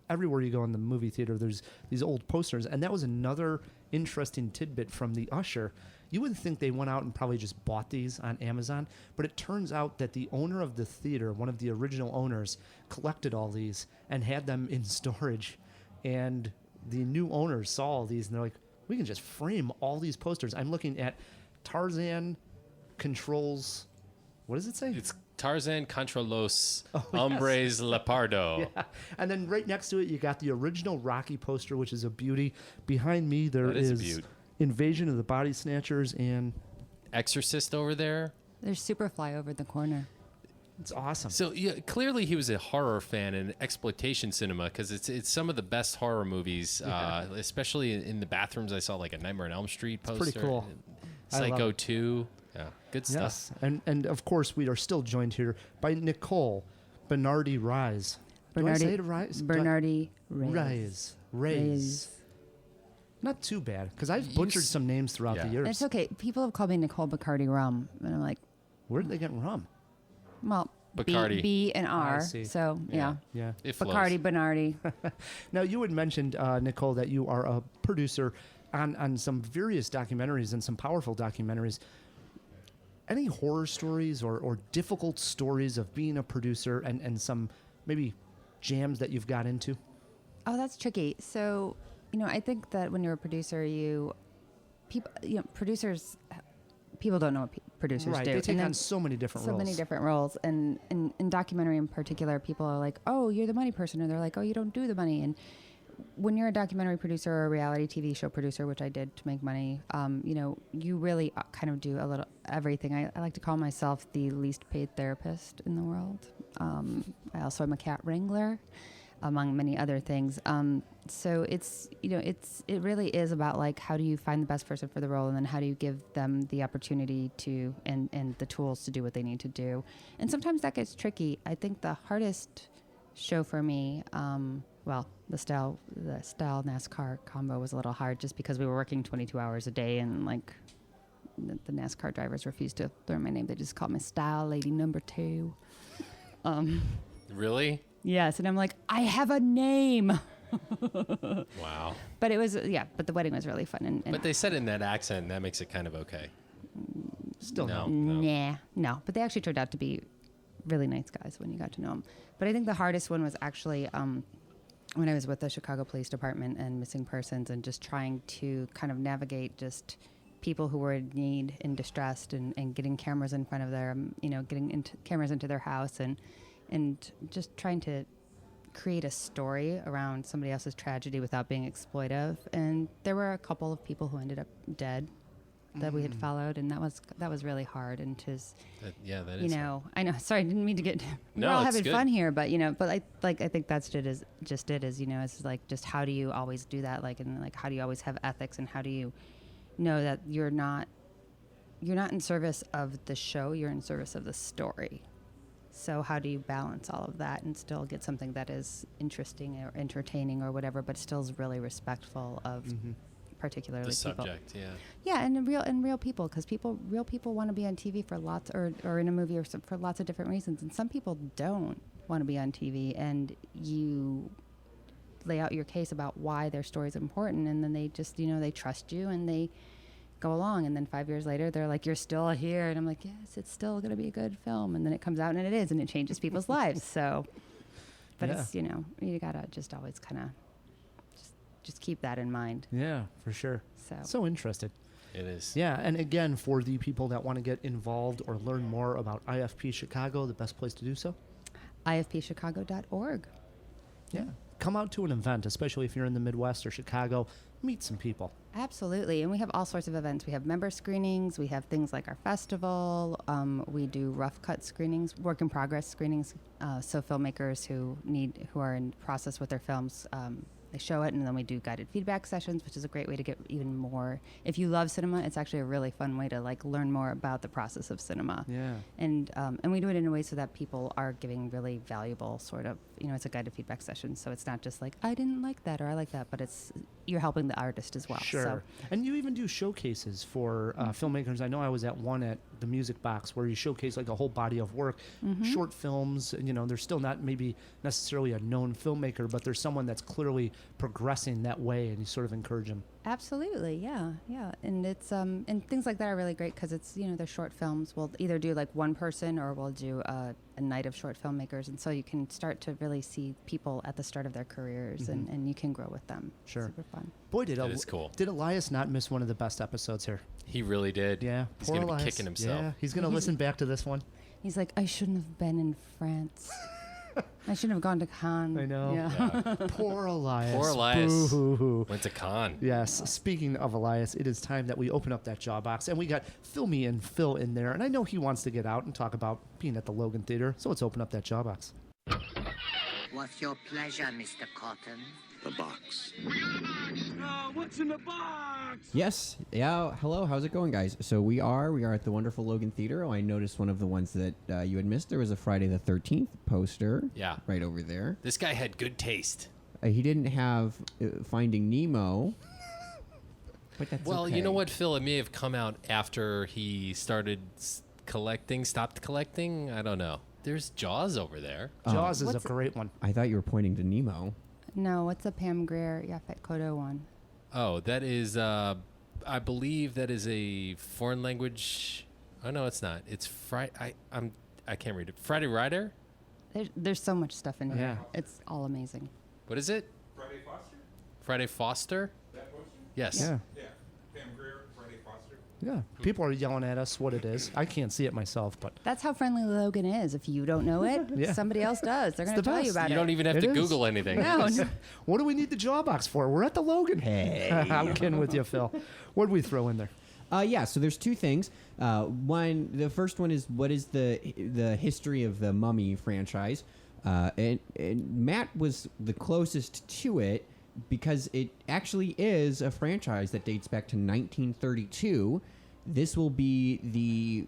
everywhere you go in the movie theater, there's these old posters. And that was another interesting tidbit from the usher. You would think they went out and probably just bought these on Amazon, but it turns out that the owner of the theater, one of the original owners, collected all these and had them in storage. And the new owners saw all these, and they're like, we can just frame all these posters. I'm looking at Tarzan controls, what does it say?
It's Tarzan contra los
yes.
hombres leopardo.
Yeah. And then right next to it, you got the original Rocky poster, which is a beauty. Behind me, there
That is a
is
beaut.
Invasion of the Body Snatchers, and
Exorcist over there.
There's Superfly over the corner.
it's awesome.
So yeah, clearly he was a horror fan and exploitation cinema, because it's some of the best horror movies, especially in the bathrooms. I saw like a Nightmare on Elm Street poster.
pretty cool. I love
Psycho
it.
2. Yeah, good stuff.
Yes, and of course we are still joined here by Nicole Bernardi-Reis. Do I say it right?
Bernardi-Reis.
Reis. Not too bad, because I've butchered some names throughout the
Yeah.
years.
It's okay. People have called me Nicole Bacardi Rum, and I'm like,
Where did they get rum?
well,
Bacardi.
B and R.
see.
So yeah,
Yeah.
It flows.
Bacardi Bernardi.
Now, you had mentioned, Nicole, that you are a producer on some various documentaries and some powerful documentaries. Any horror stories or difficult stories of being a producer and some maybe jams that you've got into?
Oh, that's tricky. So, I think that when you're a producer, producers, people don't know what producers
Right,
do.
they take
And then
on so many different
so
roles.
many different roles. And in documentary in particular, people are like, oh, you're the money person. Or they're like, oh, you don't do the money. And when you're a documentary producer or a reality TV show producer, which I did to make money, you really kind of do a little everything. I like to call myself the least paid therapist in the world. I also am a cat wrangler, among many other things. So it really is about like, how do you find the best person for the role, and then how do you give them the opportunity to and the tools to do what they need to do. And sometimes that gets tricky. I think the hardest show for me, the style NASCAR combo was a little hard, just because we were working 22 hours a day, and like the NASCAR drivers refused to learn my name. They just called me Style Lady Number 2.
Really?
Yes, and I'm like, I have a name.
Wow.
But it was, but the wedding was really fun. And
But they said it in that accent, and that makes it kind of okay.
Still
No.
no. But they actually turned out to be really nice guys when you got to know them. But I think the hardest one was actually when I was with the Chicago Police Department and missing persons, and just trying to kind of navigate just people who were in need and distressed, and getting cameras in front of their, getting cameras into their house, and just trying to create a story around somebody else's tragedy without being exploitive. And there were a couple of people who ended up dead. that we had followed, and that was really hard. And to
That
you
is.
know, I know. Sorry, I didn't mean to get.
No,
we're all
it's
having
good.
fun here, but I think that's just it is, you know, it's like, just how do you always do that, like, and like, how do you always have ethics, and how do you know that you're not in service of the show, you're in service of the story. So how do you balance all of that and still get something that is interesting or entertaining or whatever, but still is really respectful of particularly
The
people.
subject, yeah.
Yeah, and real people, because real people want to be on TV for lots, or in a movie, or for lots of different reasons, and some people don't want to be on TV, and you lay out your case about why their story is important, and then they just, you know, they trust you and they go along, and then 5 years later they're like, you're still here, and I'm like, yes, it's still going to be a good film, and then it comes out and it is, and it changes people's lives. So, but
Yeah.
it's, you know, you gotta just always kind of just keep that in mind.
Yeah, for sure. So interesting.
It is.
Yeah, and again, for the people that want to get involved or learn more about IFP Chicago, the best place to do so?
ifpchicago.org.
Yeah. Come out to an event, especially if you're in the Midwest or Chicago. Meet some people.
Absolutely, and we have all sorts of events. We have member screenings. We have things like our festival. We do rough cut screenings, work in progress screenings. So filmmakers who are in process with their films, they show it, and then we do guided feedback sessions, which is a great way to get even more. If you love cinema, it's actually a really fun way to like learn more about the process of cinema.
Yeah.
And we do it in a way so that people are giving really valuable sort of, you know, it's a guided feedback session, so it's not just like, I didn't like that or I like that, but you're helping the artist as well.
Sure.
So.
And you even do showcases for filmmakers. I know I was at one at the Music Box where you showcase like a whole body of work, short films. You know, they're still not maybe necessarily a known filmmaker, but there's someone that's clearly progressing that way, and you sort of encourage them.
Absolutely, yeah, and it's and things like that are really great because it's, you know, they're short films. We'll either do like one person or we'll do a night of short filmmakers, and so you can start to really see people at the start of their careers, and you can grow with them.
Sure.
Super fun.
Boy, did
That is cool.
Did Elias not miss one of the best episodes here?
He really did.
Yeah,
He's
poor
going to be
Elias.
kicking himself.
Yeah, he's going to listen back to this one.
He's like, I shouldn't have been in France. I shouldn't have gone to Cannes.
I know.
Yeah.
Poor Elias.
Poor Elias.
Boo-hoo-hoo.
Went to Cannes.
Yes. Speaking of Elias, it is time that we open up that jaw box, and we got Filmy and Phil in there, and I know he wants to get out and talk about being at the Logan Theater, so let's open up that jaw box.
What's your pleasure, Mr. Cotton?
The box.
Yes. Yeah. Hello. How's it going, guys? So we are at the wonderful Logan Theater. Oh, I noticed one of the ones that you had missed. There was a Friday the 13th poster.
Yeah.
Right over there.
This guy had good taste.
He didn't have Finding Nemo. But that's
Well,
okay.
you know what, Phil? It may have come out after he started stopped collecting. I don't know. There's Jaws over there.
Jaws is a
What's it-
great one.
I thought you were pointing to Nemo.
No, what's the Pam Grier Yaphet Kotto one?
Oh, that is, I believe that is a foreign language. Oh, no, it's not. It's I can't read it. Friday Rider?
There's so much stuff in here.
Yeah.
It's all amazing.
What is it?
Friday Foster?
Friday Foster?
That poster?
Yes.
Yeah.
Yeah. Pam Grier, Friday Foster.
Yeah. People are yelling at us what it is. I can't see it myself, but
That's how friendly Logan is. If you don't know it,
Yeah.
somebody else does. They're going
the
to tell you
best.
about
You
it.
don't even have
It
to
is.
Google anything.
No, no.
what do we need the jaw box for? We're at the Logan. Hey. I'm kidding with you, Phil. What did we throw in there?
Yeah, so there's two things. The first one is what is the history of the Mummy franchise, and Matt was the closest to it because it actually is a franchise that dates back to 1932. This will be the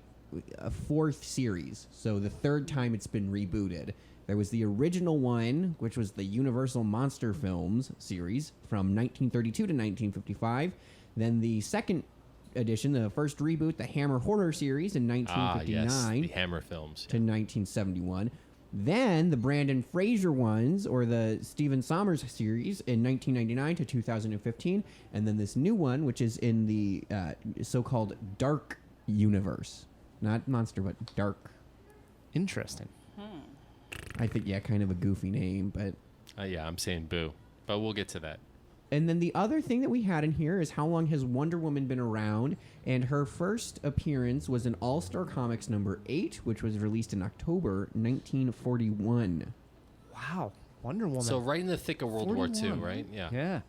fourth series, so the third time it's been rebooted. There was the original one, which was the Universal Monster Films series from 1932 to 1955. Then the second edition, the first reboot, the Hammer Horror series in 1959
yes, the Hammer films.
to 1971. Then the Brandon Fraser ones, or the Stephen Sommers series, in 1999 to 2015. And then this new one, which is in the so-called Dark Universe. Not Monster, but Dark.
Interesting.
I think, yeah, kind of a goofy name, but...
Yeah, I'm saying boo. But we'll get to that.
And then the other thing that we had in here is how long has Wonder Woman been around? And her first appearance was in All-Star Comics number 8, which was released in October 1941.
Wow. Wonder Woman.
So right in the thick of World War II,
41.
right? Yeah.
Yeah.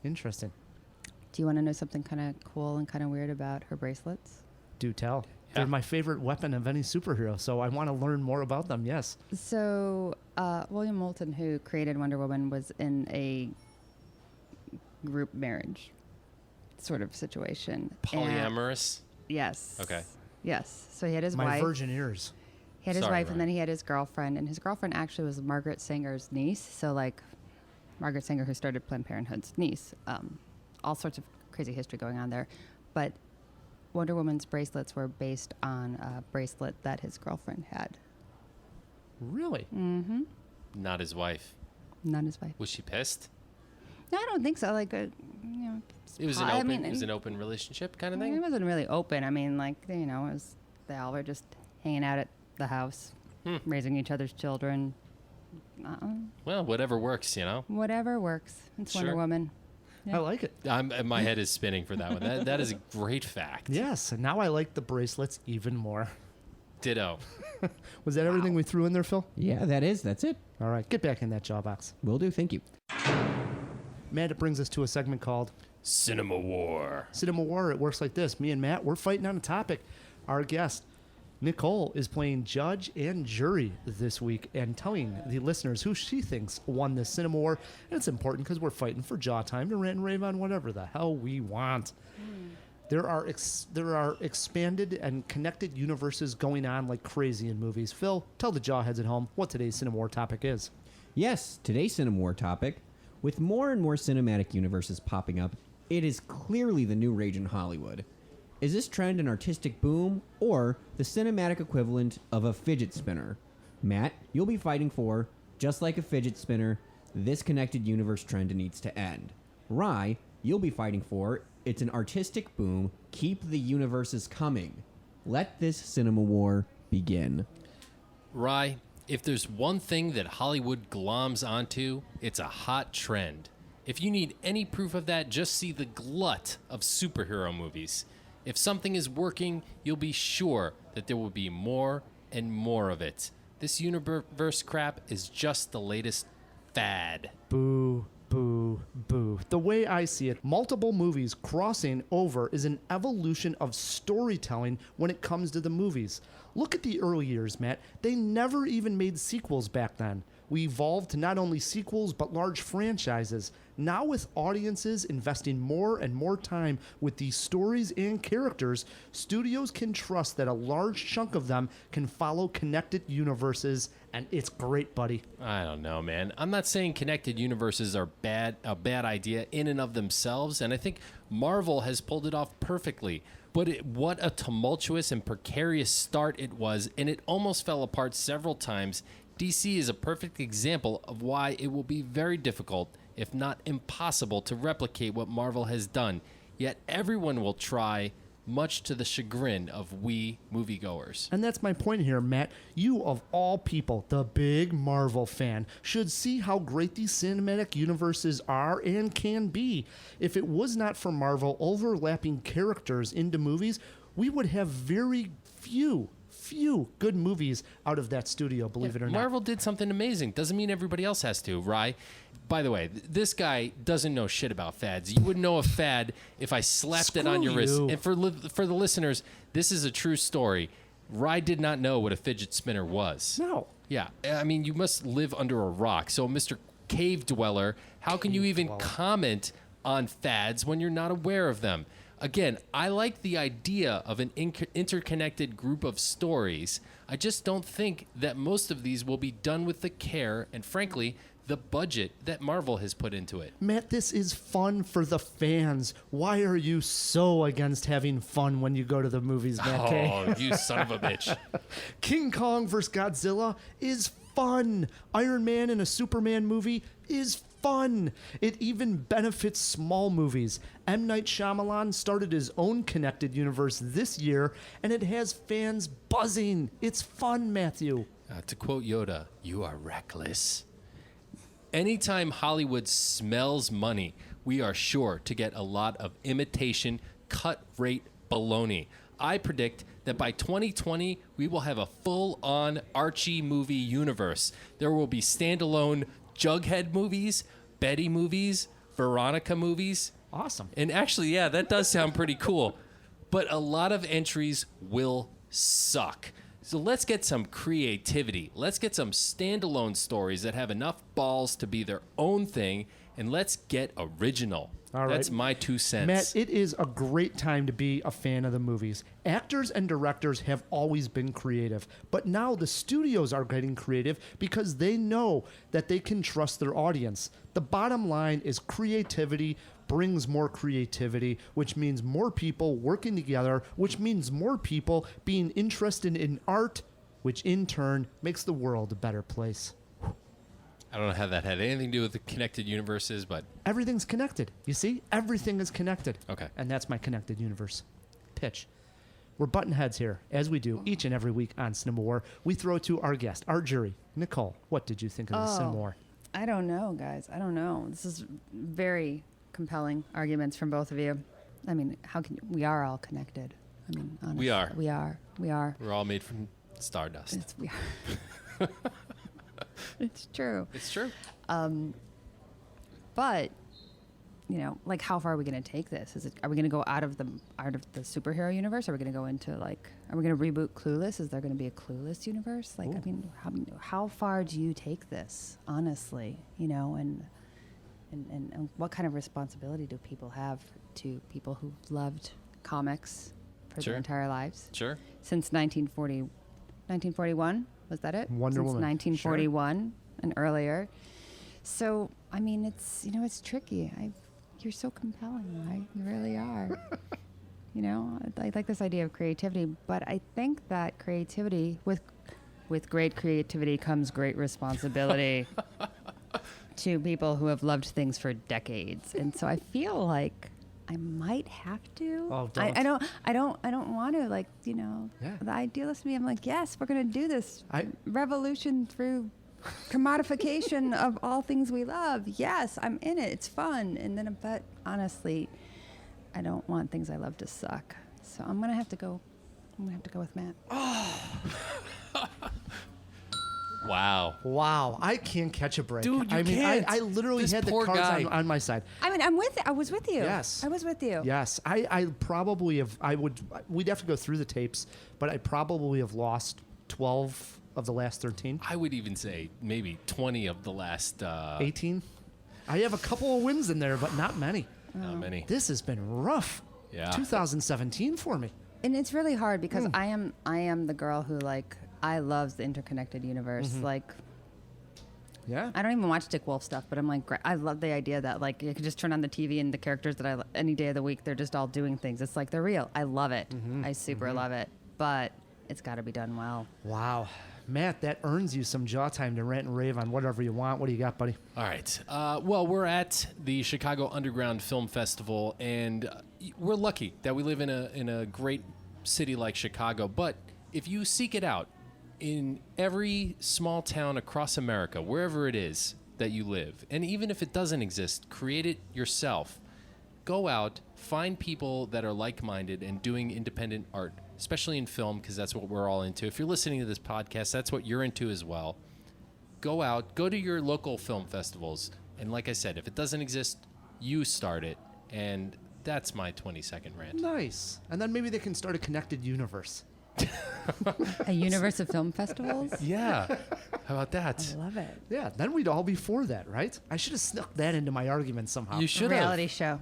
Interesting.
Do you want to know something kind of cool and kind of weird about her bracelets?
Do tell.
Yeah.
They're my favorite weapon of any superhero, so I want to learn more about them, yes.
So William Moulton, who created Wonder Woman, was in a group marriage sort of situation.
Polyamorous?
Yes.
Okay.
Yes. So he had his
My
wife.
virgin ears.
He had his
Sorry,
wife,
Ryan.
and then he had his girlfriend. And his girlfriend actually was Margaret Sanger's niece. So, like, Margaret Sanger, who started Planned Parenthood's niece. All sorts of crazy history going on there. But Wonder Woman's bracelets were based on a bracelet that his girlfriend had.
Really?
Mm-hmm.
Not his wife.
Not his wife.
Was she pissed?
No, I don't think so. Like, you know,
It was an open relationship kind of
it
thing?
wasn't really open. I mean, like, you know, they all were just hanging out at the house, raising each other's children.
Well, whatever works, you know?
Whatever works. It's
Sure.
Wonder Woman.
I like it.
My head is spinning for that one. That is a great fact.
Yes, and now I like the bracelets even more.
Ditto.
Was that everything we threw in there, Phil?
Yeah, that's it.
All right, get back in that jaw box.
Will do. Thank you.
Matt, it brings us to a segment called
CinemaWAR.
CinemaWAR. It works like this. Me and Matt, we're fighting on a topic. Our guest, Nicole, is playing judge and jury this week and telling the listeners who she thinks won this CinemaWAR. And it's important because we're fighting for jaw time to rant and rave on whatever the hell we want. There are expanded and connected universes going on like crazy in movies. Phil, tell the jawheads at home what today's CinemaWAR topic is.
Yes, today's CinemaWAR topic. With more and more cinematic universes popping up, it is clearly the new rage in Hollywood. Is this trend an artistic boom or the cinematic equivalent of a fidget spinner? Matt, you'll be fighting for, just like a fidget spinner, this connected universe trend needs to end. Rye, you'll be fighting for, it's an artistic boom, keep the universes coming. Let this cinema war begin.
Rye, if there's one thing that Hollywood gloms onto, it's a hot trend. If you need any proof of that, just see the glut of superhero movies. If something is working, you'll be sure that there will be more and more of it. This universe crap is just the latest fad.
Boo, boo, boo. The way I see it, multiple movies crossing over is an evolution of storytelling when it comes to the movies. Look at the early years, Matt. They never even made sequels back then. We evolved to not only sequels, but large franchises. Now with audiences investing more and more time with these stories and characters, studios can trust that a large chunk of them can follow connected universes, and it's great, buddy.
I don't know, man. I'm not saying connected universes are a bad idea in and of themselves, and I think Marvel has pulled it off perfectly. But what a tumultuous and precarious start it was, and it almost fell apart several times. DC is a perfect example of why it will be very difficult, if not impossible, to replicate what Marvel has done. Yet everyone will try, much to the chagrin of we moviegoers.
And that's my point here, Matt. You, of all people, the big Marvel fan, should see how great these cinematic universes are and can be. If it was not for Marvel overlapping characters into movies, we would have very few good movies out of that studio, believe it or not.
Marvel did something amazing. Doesn't mean everybody else has to, right? By the way, this guy doesn't know shit about fads. You wouldn't know a fad if I slapped it on your wrist. And for the listeners, this is a true story. Rye did not know what a fidget spinner was.
No.
Yeah. I mean, you must live under a rock. So, Mr. Cave Dweller, how can you even comment on fads when you're not aware of them? Again, I like the idea of an interconnected group of stories. I just don't think that most of these will be done with the care and, frankly, the budget that Marvel has put into it.
Matt, this is fun for the fans. Why are you so against having fun when you go to the movies, Matt Kay?
Oh, you son of a bitch.
King Kong vs. Godzilla is fun. Iron Man in a Superman movie is fun. It even benefits small movies. M. Night Shyamalan started his own connected universe this year, and it has fans buzzing. It's fun, Matthew.
To quote Yoda, you are reckless. Anytime Hollywood smells money, we are sure to get a lot of imitation, cut-rate baloney. I predict that by 2020, we will have a full-on Archie movie universe. There will be standalone Jughead movies, Betty movies, Veronica movies,
Awesome.
And actually, yeah, that does sound pretty cool. But a lot of entries will suck. So let's get some creativity. Let's get some standalone stories that have enough balls to be their own thing, and let's get original.
All right.
That's my 2 cents.
Matt, it is a great time to be a fan of the movies. Actors and directors have always been creative, but now the studios are getting creative because they know that they can trust their audience. The bottom line is creativity brings more creativity, which means more people working together, which means more people being interested in art, which in turn makes the world a better place.
I don't know how that had anything to do with the connected universes, but
Everything's connected. You see? Everything is connected.
Okay.
And that's my connected universe pitch. We're button heads here, as we do each and every week on CinemaWAR. We throw it to our guest, our jury. Nicole, what did you think of the CinemaWAR?
I don't know, guys. I don't know. This is very compelling arguments from both of you. I mean, we are all connected. I mean, honestly,
We are.
We are.
we're all made from stardust.
We are. It's true.
It's true.
But like, how far are we going to take this? Are we going to go out of the superhero universe? Are we going to go into are we going to reboot Clueless? Is there going to be a Clueless universe? Like, I mean, how far do you take this, honestly? And what kind of responsibility do people have to people who've loved comics for
Sure.
their entire lives?
Sure.
Since 1941, was that it?
Wonder
Since
Woman.
1941 and earlier. So, I mean, it's tricky. You're so compelling, right? You really are. I like this idea of creativity, but I think that creativity, with great creativity comes great responsibility to people who have loved things for decades. And so I feel like I might have to.
Oh,
I don't want to,
Yeah.
the idealist me, I'm like, yes, we're going to do this revolution through commodification of all things we love. Yes, I'm in it. It's fun. But honestly, I don't want things I love to suck. So I'm going to have to go with Matt.
Wow.
I can't catch a break.
Dude, you
I mean,
can't.
I literally
This
had the
poor
cards
guy.
on my side.
I mean, I was with you.
Yes.
I was with you.
Yes, I probably have. We'd have to go through the tapes, but I probably have lost 12 of the last 13.
I would even say maybe 20 of the last
18. I have a couple of wins in there, but not many.
not many.
This has been rough.
Yeah.
2017 for me.
And it's really hard because I am the girl who I love the interconnected universe.
Yeah.
I don't even watch Dick Wolf stuff, but I'm like, I love the idea that you could just turn on the TV and the characters that any day of the week, they're just all doing things. It's like they're real. I love it. I super love it, but it's got to be done well.
Wow. Matt, that earns you some jaw time to rant and rave on whatever you want. What do you got, buddy?
All right. Well, we're at the Chicago Underground Film Festival, and we're lucky that we live in a great city like Chicago. But if you seek it out in every small town across America, wherever it is that you live, and even if it doesn't exist, create it yourself. Go out, find people that are like-minded and doing independent art, especially in film, because that's what we're all into. If you're listening to this podcast, that's what you're into as well. Go out, go to your local film festivals, and like I said, if it doesn't exist, you start it, and that's my 20-second rant.
Nice. And then maybe they can start a connected universe.
A universe of film festivals?
Yeah. How about that?
I love it.
Yeah, then we'd all be for that, right? I should have snuck that into my argument somehow.
You should
Reality
have.
show.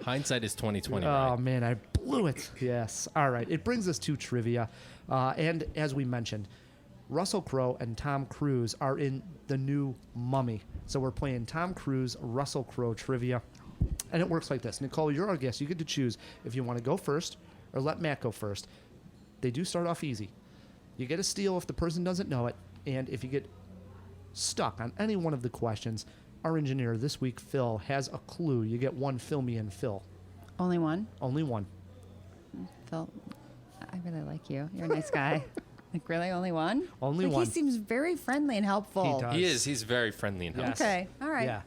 Hindsight is 20/20.
Oh,
right?
man, I blew it. Yes. All right. It brings us to trivia. And as we mentioned, Russell Crowe and Tom Cruise are in the new Mummy. So we're playing Tom Cruise, Russell Crowe trivia. And it works like this. Nicole, you're our guest. You get to choose if you want to go first or let Matt go first. They do start off easy. You get a steal if the person doesn't know it. And if you get stuck on any one of the questions, our engineer this week, Phil, has a clue. You get one Fill Me In, Phil.
Only one?
Only one.
Phil, I really like you. You're a nice guy. Really, only one?
Only one.
He seems very friendly and helpful.
He does.
He is. He's very friendly and helpful.
Okay, all right.
Yeah.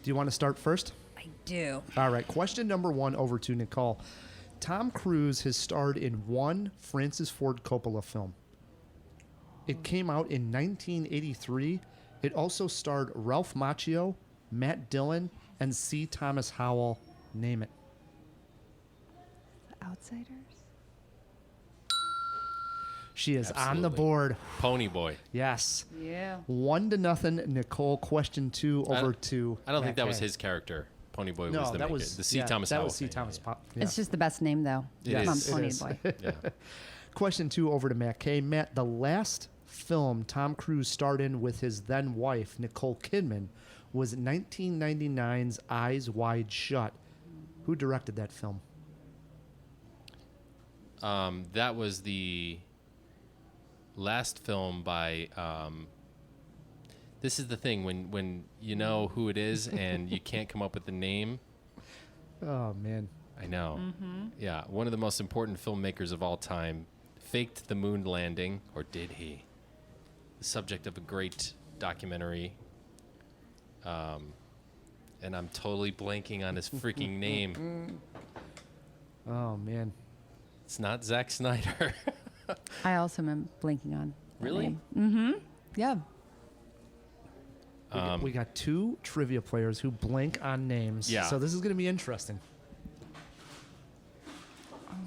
Do you want to start first?
I do.
All right. Question number one over to Nicole. Tom Cruise has starred in one Francis Ford Coppola film. It came out in 1983. It also starred Ralph Macchio, Matt Dillon, and C. Thomas Howell. Name it.
Outsiders.
She is on the
Absolutely.
board.
Pony Boy.
Yes.
Yeah.
1-0. Nicole. Question 2 over to.
I don't think
Matt
that was
Kay.
his character. Pony Boy
No,
was the
that
maker.
was
The C.
yeah,
Thomas
That
Howell
was C.
thing,
Thomas
yeah.
Pop. Yeah.
It's just the best name, though.
It
Yes,
Come on,
is.
it
Pony
is.
Boy.
Yeah.
Question 2 over to Matt Kay. Matt, the last film Tom Cruise starred in with his then wife, Nicole Kidman, was 1999's Eyes Wide Shut. Who directed that film?
That was the last film by. This is the thing when you know who it is and you can't come up with the name.
Oh, man.
I know. Yeah, one of the most important filmmakers of all time faked the moon landing, or did he? The subject of a great documentary. And I'm totally blanking on his freaking name.
Oh, man.
It's not Zack Snyder.
I also am blinking on. that
Really?
name. Yeah.
We got 2 trivia players who blank on names.
Yeah.
So this is going to be interesting.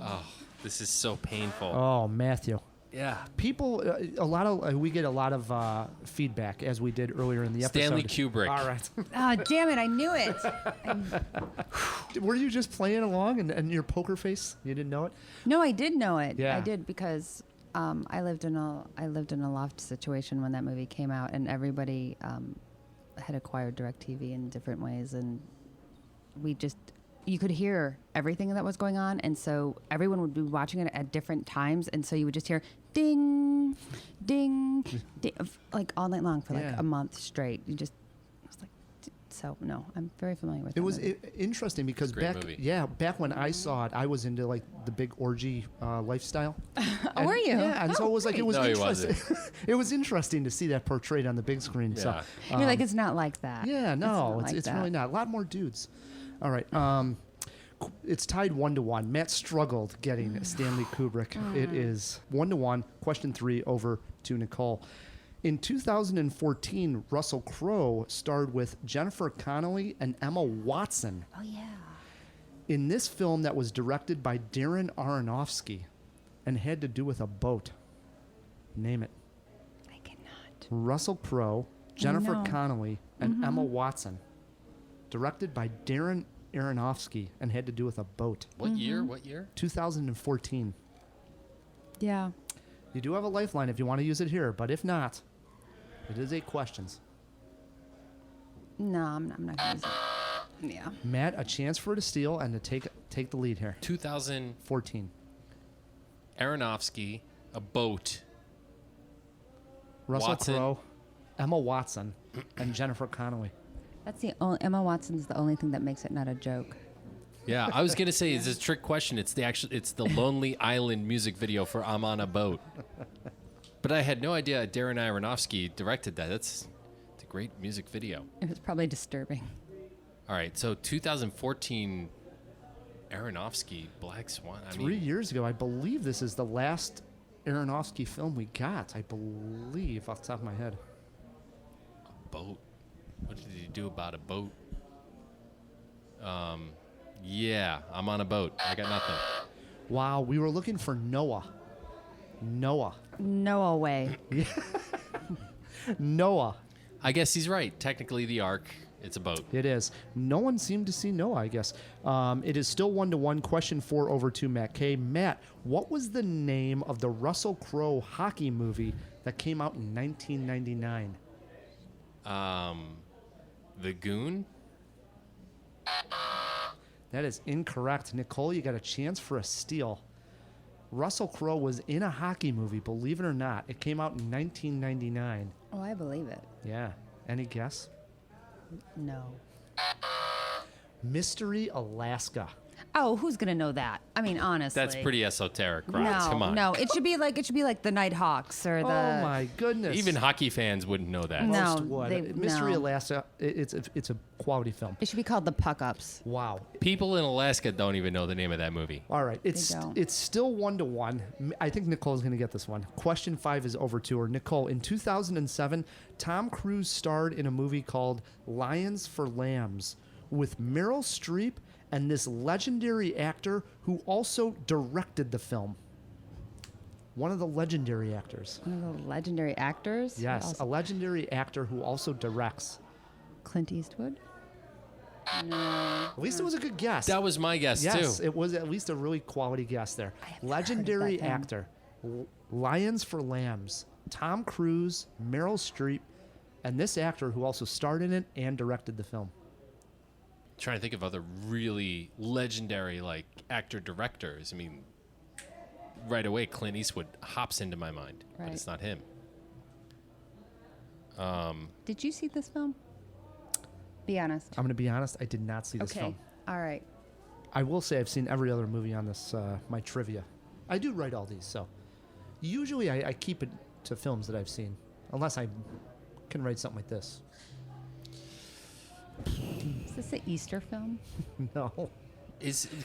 Oh, this is so painful.
Oh, Matthew.
Yeah.
People, we get a lot of feedback as we did earlier in the episode.
Stanley Kubrick.
All right.
Oh, damn it. I knew it.
Were you just playing along and your poker face? You didn't know it?
No, I did know it.
Yeah.
I did because I lived in a loft situation when that movie came out, and everybody had acquired DirecTV in different ways, and you could hear everything that was going on, and so everyone would be watching it at different times, and so you would just hear ding, ding, ding, like all night long for like
Yeah.
a month straight. You just, it was like, so no, I'm very familiar with
It
that
was
movie.
interesting because
Great movie.
back when I saw it, I was into like the big orgy lifestyle.
Oh, were you?
Yeah, and so it was like it was
No, he
interesting.
wasn't.
It was interesting to see that portrayed on the big screen. So,
Yeah.
You're like, it's not like that.
yeah, no,
not
it's
like
really
that.
not. A lot more dudes. All right. It's tied 1-1. Matt struggled getting Stanley Kubrick. It is 1-1. Question 3 over to Nicole. In 2014, Russell Crowe starred with Jennifer Connelly and Emma Watson
Oh yeah.
in this film that was directed by Darren Aronofsky and had to do with a boat. Name it.
I cannot.
Russell Crowe, Jennifer
know.
Connelly, and Emma Watson. Directed by Darren Aronofsky and had to do with a boat.
What year? What year?
2014.
Yeah.
You do have a lifeline if you want to use it here, but if not, it is 8 questions.
No, I'm not gonna use it. Yeah.
Matt, a chance for to steal and to take the lead here.
2000.
14.
Aronofsky, a boat.
Russell
Watson.
Crowe, Emma Watson, and Jennifer Connelly.
That's the only, Emma Watson's the only thing that makes it not a joke.
Yeah, I was gonna say it's a trick question. It's the Lonely Island music video for "I'm on a Boat," but I had no idea Darren Aronofsky directed that. It's a great music video.
It was probably disturbing.
All right, so 2014, Aronofsky, Black Swan.
3 years ago, I believe this is the last Aronofsky film we got. I believe, off the top of my head.
Boat. What did he do about a boat? Yeah, I'm on a boat. I got nothing.
Wow, we were looking for Noah. Noah.
No way.
Noah.
I guess he's right. Technically, the Ark. It's a boat.
It is. No one seemed to see Noah, I guess. It is still 1-1. Question 4 over to Matt K. Matt, what was the name of the Russell Crowe hockey movie that came out in 1999?
The Goon.
That is incorrect. Nicole, you got a chance for a steal. Russell Crowe was in a hockey movie, believe it or not. It came out in 1999.
Oh, I believe it.
Yeah. Any guess?
No.
Mystery Alaska.
Oh, who's gonna know that? I mean, honestly.
That's pretty esoteric, right?
No,
Come on.
no. It should be like the Nighthawks or the.
Oh my goodness.
Even hockey fans wouldn't know that.
No.
Most would.
they-
Mystery
no.
Alaska. It's a quality film.
It should be called the Puck Ups.
Wow.
People in Alaska don't even know the name of that movie.
All right, it's
don't.
it's still 1-1. I think Nicole's going to get this one. Question 5 is over to her. Nicole, in 2007, Tom Cruise starred in a movie called Lions for Lambs with Meryl Streep and this legendary actor who also directed the film. One of the legendary actors.
One of the legendary actors?
Yes, a legendary actor who also directs.
Clint Eastwood? No.
At least it was a good guess.
That was my guess,
Yes,
too.
it was at least a really quality guess there.
I have heard of
Legendary
that film.
actor. Lions for Lambs. Tom Cruise, Meryl Streep, and this actor who also starred in it and directed the film.
Trying to think of other really legendary like actor directors. I mean, right away Clint Eastwood hops into my mind, but
Right.
it's not him.
Did you see this film? Be honest.
I'm going to be honest, I did not see this
Okay.
film.
All right.
I will say I've seen every other movie on this, my trivia. I do write all these, so usually I keep it to films that I've seen, unless I can write something like this.
Is this an Easter film?
No.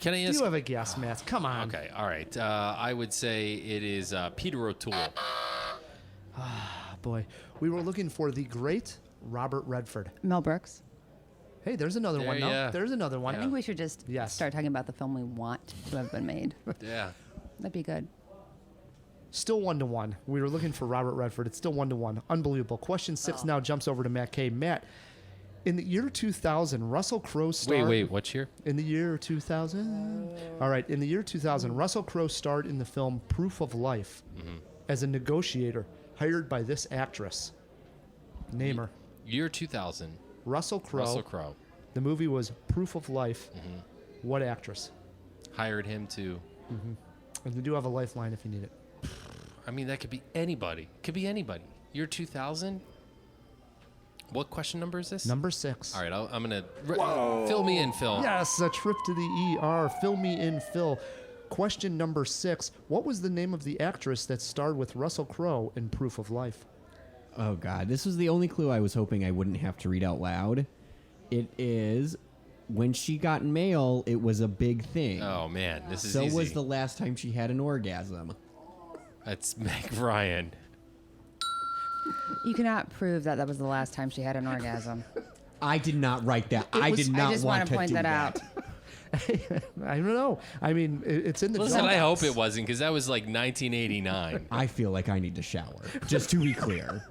Can I ask?
You have a guess, Matt. Come on.
Okay, all right. I would say it is Peter O'Toole.
Oh, boy. We were looking for the great Robert Redford.
Mel Brooks.
Hey, there's another one. No,
yeah.
there's another one.
I think we should just
Yes.
start talking about the film we want to have been made.
Yeah.
That'd be good.
Still 1-1. We were looking for Robert Redford. It's still 1-1. Unbelievable. Question 6 now jumps over to Matt K. Matt, in the year 2000, Russell Crowe starred...
Wait, what year?
In the year 2000? All right. In the year 2000, Russell Crowe starred in the film Proof of Life as a negotiator hired by this actress. Name her.
Year 2000.
Russell Crowe.
Russell Crowe
The movie was Proof of Life. What actress?
hired him to.
And we do have a lifeline if you need it.
I mean, that could be anybody. Could be anybody. Year 2000. What question number is this?
Number 6.
All right, I'm gonna fill me in, Phil.
Yes, a trip to the ER. Fill me in, Phil. Question number 6. What was the name of the actress that starred with Russell Crowe in Proof of Life?
Oh, God. This was the only clue I was hoping I wouldn't have to read out loud. It is, when she got mail, it was a big thing.
Oh man, this is
So
easy.
was the last time she had an orgasm.
That's Meg Ryan.
You cannot prove that that was the last time she had an orgasm.
I did not write that. I did not
I just
want
want
to
to point
do
that out.
I don't know. I mean, it's in the
Listen,
job
I hope
box.
it wasn't, because that was like 1989.
I feel like I need to shower, just to be clear.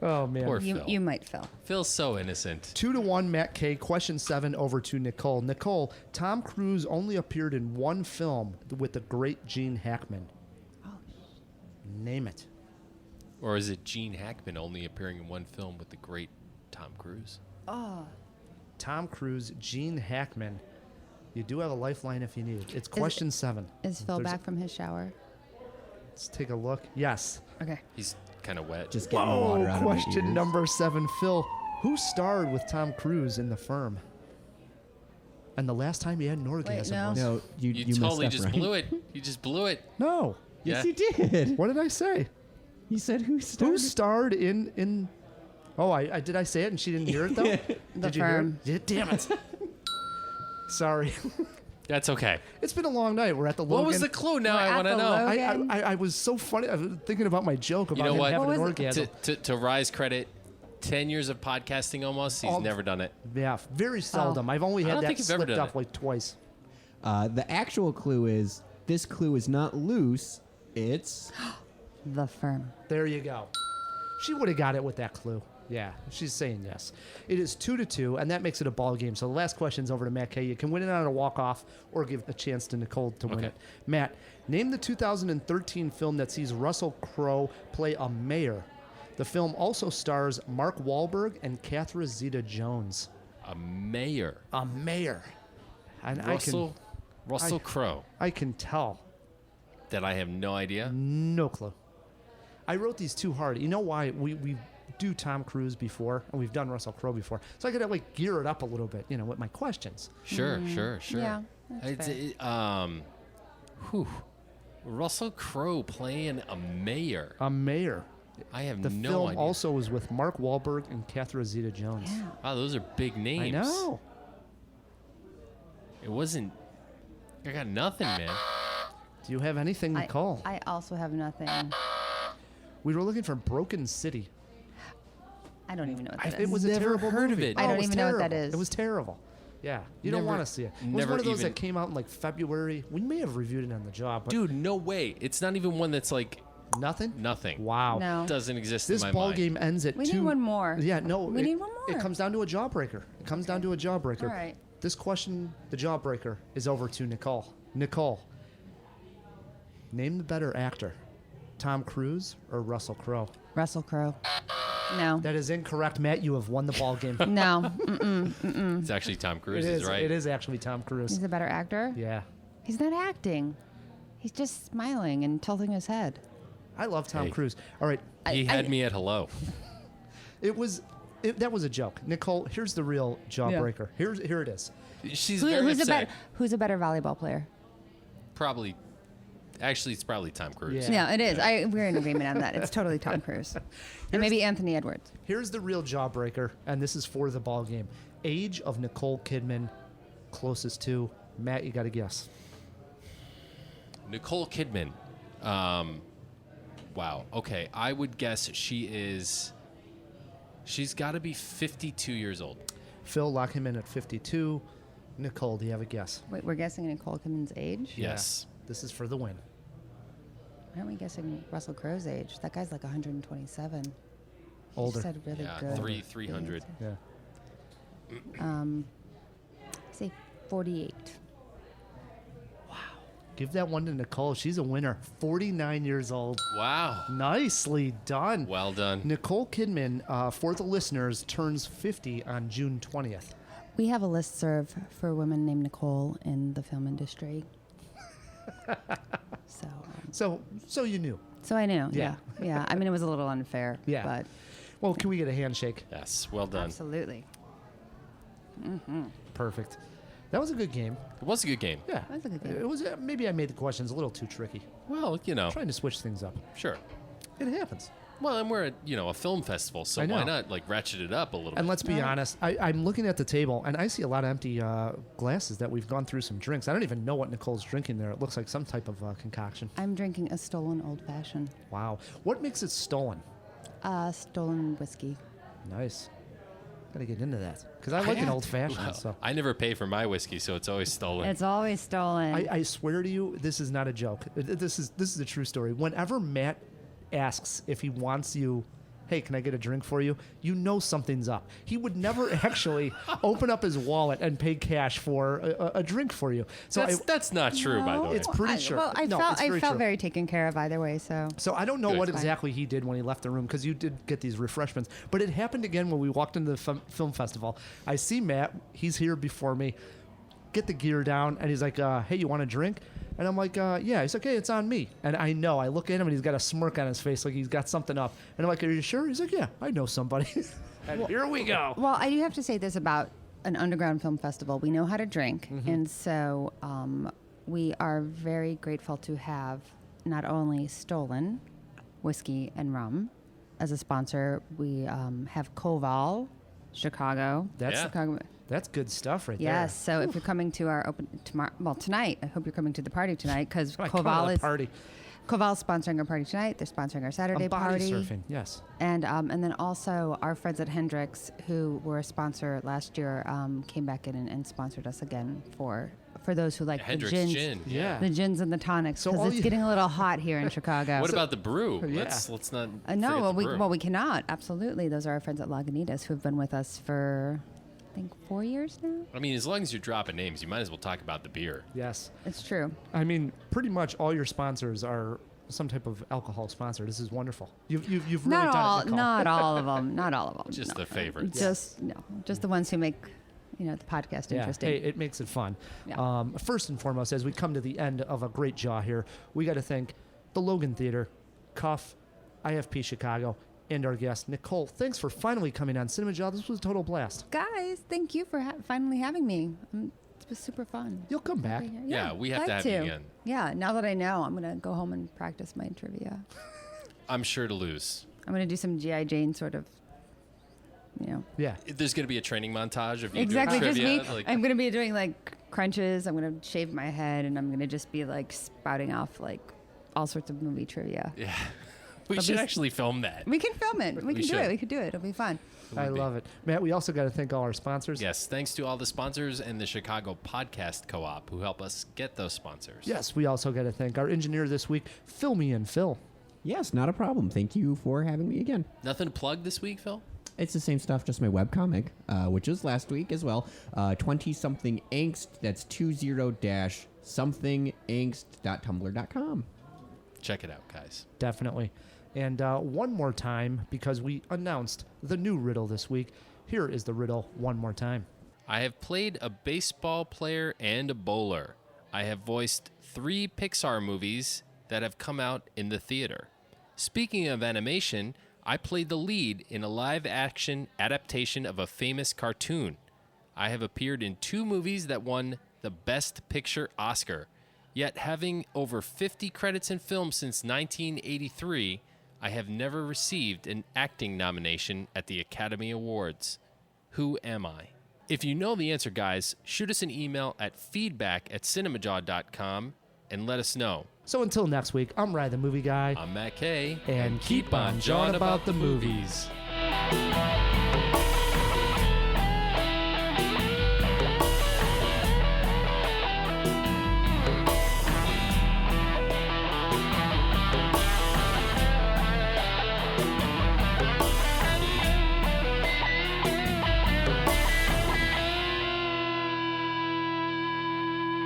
Oh, man.
Poor Phil.
You might, Phil.
Phil's so innocent.
2-1, Matt K. Question 7 over to Nicole. Nicole, Tom Cruise only appeared in one film with the great Gene Hackman.
Oh.
Name it.
Or is it Gene Hackman only appearing in one film with the great Tom Cruise?
Tom Cruise, Gene Hackman. You do have a lifeline if you need it. It's question 7.
Is Phil
There's-
back from his shower?
Let's take a look. Yes.
Okay.
He's kind of wet.
Just getting water out of my
Question
ears.
number 7. Phil, who starred with Tom Cruise in The Firm? And the last time he had an orgasm
no.
was...
No, you
You
messed
totally
up,
just
right?
blew it. You just blew it.
No.
Yes,
Yeah.
you did.
What did I say?
You said who started?
Who starred in... Oh, I did I say it and she didn't hear it, though?
The
Did you hear
Firm.
it? Yeah, damn it. Sorry.
That's okay.
It's been a long night. We're at the Logan.
What was the clue? Now
We're
I
at
want to
the
know.
Logan.
I was so funny. I was thinking about my joke about
You know
him
what?
having an
What was
orgasm.
To Rye's credit, 10 years of podcasting almost, he's
Oh.
never done it.
Yeah, very seldom. I've only
I
had
don't
that
think you've ever
slipped
done
up
it.
like twice.
The actual clue is, this clue is not loose. It's...
The Firm.
There you go. She would have got it with that clue. Yeah, she's saying yes. It is 2-2, and that makes it a ball game. So the last question's over to Matt K. You can win it on a walk-off or give a chance to Nicole to win
Okay.
it. Matt, name the 2013 film that sees Russell Crowe play a mayor. The film also stars Mark Wahlberg and Catherine Zeta-Jones.
A mayor.
A mayor. And
Russell Crowe.
I can tell.
That I have no idea.
No clue. I wrote these too hard. You know why? We do Tom Cruise before, and we've done Russell Crowe before. So I got to like gear it up a little bit, with my questions.
Sure.
Yeah, that's fair.
Russell Crowe playing a mayor.
A mayor.
I have
The
no
film
idea.
also was with Mark Wahlberg and Catherine Zeta-Jones.
Yeah.
Wow, those are big names.
I know.
It wasn't. I got nothing, man.
Do you have anything, Nicole?
I also have nothing.
We were looking for Broken City.
I don't even know what that
It
is.
was a
Never
terrible
heard of
movie.
it.
I
Oh,
don't
was
even know what that
terrible.
is.
It was terrible. Yeah, you don't
Never-
want to see it. It was
never
one of those
even-
that came out in like February. We may have reviewed it on the job, but
Dude, no way. It's not even one that's like
nothing.
nothing.
Wow.
No.
Doesn't exist
This
in my
ball
mind.
game ends at
We
2.
need one more.
Yeah, no.
We need one more.
It comes down to a jawbreaker. It comes down to a jawbreaker.
All right.
This question, the jawbreaker, is over to Nicole. Nicole, name the better actor, Tom Cruise or Russell Crowe?
Russell Crowe. No.
That is incorrect, Matt. You have won the ball game.
No.
It's actually Tom Cruise,
It is
right?
It is actually Tom Cruise.
He's a better actor?
Yeah.
He's not acting. He's just smiling and tilting his head.
I love Tom
Hey.
Cruise. All right.
He had me at hello.
That was a joke. Nicole, here's the real jawbreaker. Here it is.
She's very upset.
Who's a better volleyball player?
Probably. Actually, it's probably Tom Cruise.
Yeah.
Yeah, it is. We're in agreement on that. It's totally Tom Cruise. And maybe Anthony Edwards.
Here's the real jawbreaker, and this is for the ball game. Age of Nicole Kidman closest to Matt. You got to guess.
Nicole Kidman. Wow. Okay. I would guess she's got to be 52 years old.
Phil, lock him in at 52. Nicole, do you have a guess?
Wait, we're guessing Nicole Kidman's age?
Yes.
This is for the win.
Why aren't we guessing Russell Crowe's age? That guy's like 127. He
Older.
said really
Yeah,
good.
300.
Yeah.
Say 48.
Give that one to Nicole. She's a winner. 49 years old.
Wow.
Nicely done.
Well done.
Nicole Kidman, for the listeners, turns 50 on June 20th.
We have a listserv for women named Nicole in the film industry.
So you knew.
So I knew.
Yeah.
Yeah. I mean, it was a little unfair.
Yeah.
But
Well, can we get a handshake?
Yes. Well done.
absolutely.
Perfect. That was a good game.
It was a good game.
Yeah.
That was a good game.
It was. Maybe I made the questions a little too tricky.
Well,
Trying to switch things up.
sure.
It happens.
Well, and we're at, a film festival, so
I know.
why not like ratchet it up a little
And
bit?
let's be honest, I'm looking at the table and I see a lot of empty glasses that we've gone through some drinks. I don't even know what Nicole's drinking there. It looks like some type of concoction.
I'm drinking a stolen old fashioned.
Wow. What makes it stolen?
Stolen whiskey.
Nice. Got to get into that because I like an old fashioned.
Well,
So
I never pay for my whiskey, so it's always stolen.
It's always stolen.
I swear to you, this is not a joke. This is a true story. Whenever Matt asks if he wants you, hey, can I get a drink for you? You know something's up. He would never actually open up his wallet and pay cash for a drink for you. So
that's not true, by the way.
It's pretty sure.
Well, I
No,
felt
it's
I
very
felt
true.
very taken care of either way. So
So I don't know
Good.
what
Fine.
exactly he did when he left the room because you did get these refreshments. But it happened again when we walked into the film festival. I see Matt. He's here before me. Get the gear down, and he's like, "Hey, you want a drink?" And I'm like, "Yeah." He's like, "Hey, it's on me." And I know. I look at him, and he's got a smirk on his face, like he's got something up. And I'm like, "Are you sure?" He's like, "Yeah, I know somebody." And here we go.
well, I do have to say this about an underground film festival. We know how to drink,
Mm-hmm.
and so we are very grateful to have not only Stolen whiskey and rum as a sponsor. We have Koval, Chicago.
That's-
Chicago.
That's good stuff right
Yes. So if you're coming to our tonight, I hope you're coming to the party tonight because
there. I call it
Koval
a
is
party.
Koval's sponsoring our party tonight. They're sponsoring our Saturday
I'm body
party.
surfing. Yes.
And then also our friends at Hendrix, who were a sponsor last year, came back in and sponsored us again for those who like
Hendrix
the gins,
gin.
Yeah.
the gins and the tonics,
So
because
all
it's
you-
getting a little hot here in Chicago.
What about the brew?
Yeah.
Let's not.
No,
forget the brew.
we cannot. Absolutely, those are our friends at Lagunitas who have been with us for, I think, 4 years now.
I mean, as long as you're dropping names, you might as well talk about the beer.
Yes.
It's true.
I mean, pretty much all your sponsors are some type of alcohol sponsor. This is wonderful. You've really
Not
done
all,
it, Nicole.
not all of them. Not all of them.
Just
no.
the favorites.
Just the ones who make, the podcast
Yeah.
interesting.
Hey, it makes it fun.
Yeah.
First and foremost, as we come to the end of a great jaw here, we got to thank the Logan Theater, Cuff, IFP Chicago, and our guest, Nicole. Thanks for finally coming on Cinemajaw. This was a total blast.
Guys, thank you for finally having me. It was super fun.
You'll come back.
Yeah, we have to
glad
have you again.
Yeah, now that I know, I'm going to go home and practice my trivia.
I'm sure to lose.
I'm going to do some G.I. Jane sort of,
Yeah.
There's going to be a training montage of you
Exactly,
doing
just
trivia.
me.
Like,
I'm going to be doing like crunches. I'm going to shave my head and I'm going to just be like spouting off like all sorts of movie trivia.
yeah. We should actually film that.
We can film it. We can do
should.
it. We could do it. It'll be fun.
I love it. Matt, we also got to thank all our sponsors.
Yes, thanks to all the sponsors and the Chicago Podcast Co-op who help us get those sponsors.
Yes, we also got to thank our engineer this week, Filmy and Phil.
Yes, not a problem. Thank you for having me again.
Nothing to plug this week, Phil?
It's the same stuff, just my webcomic, which was last week as well. 20-something angst. That's 20-somethingangst.tumblr.com.
Check it out, guys.
Definitely. And one more time, because we announced the new riddle this week. Here is the riddle one more time.
I have played a baseball player and a bowler. I have voiced 3 Pixar movies that have come out in the theater. Speaking of animation, I played the lead in a live-action adaptation of a famous cartoon. I have appeared in 2 movies that won the Best Picture Oscar. Yet having over 50 credits in film since 1983, I have never received an acting nomination at the Academy Awards. Who am I? If you know the answer, guys, shoot us an email at feedback@cinemajaw.com and let us know.
So until next week, I'm Ryan the Movie Guy.
I'm Matt Kay.
And keep on jawing about the movies.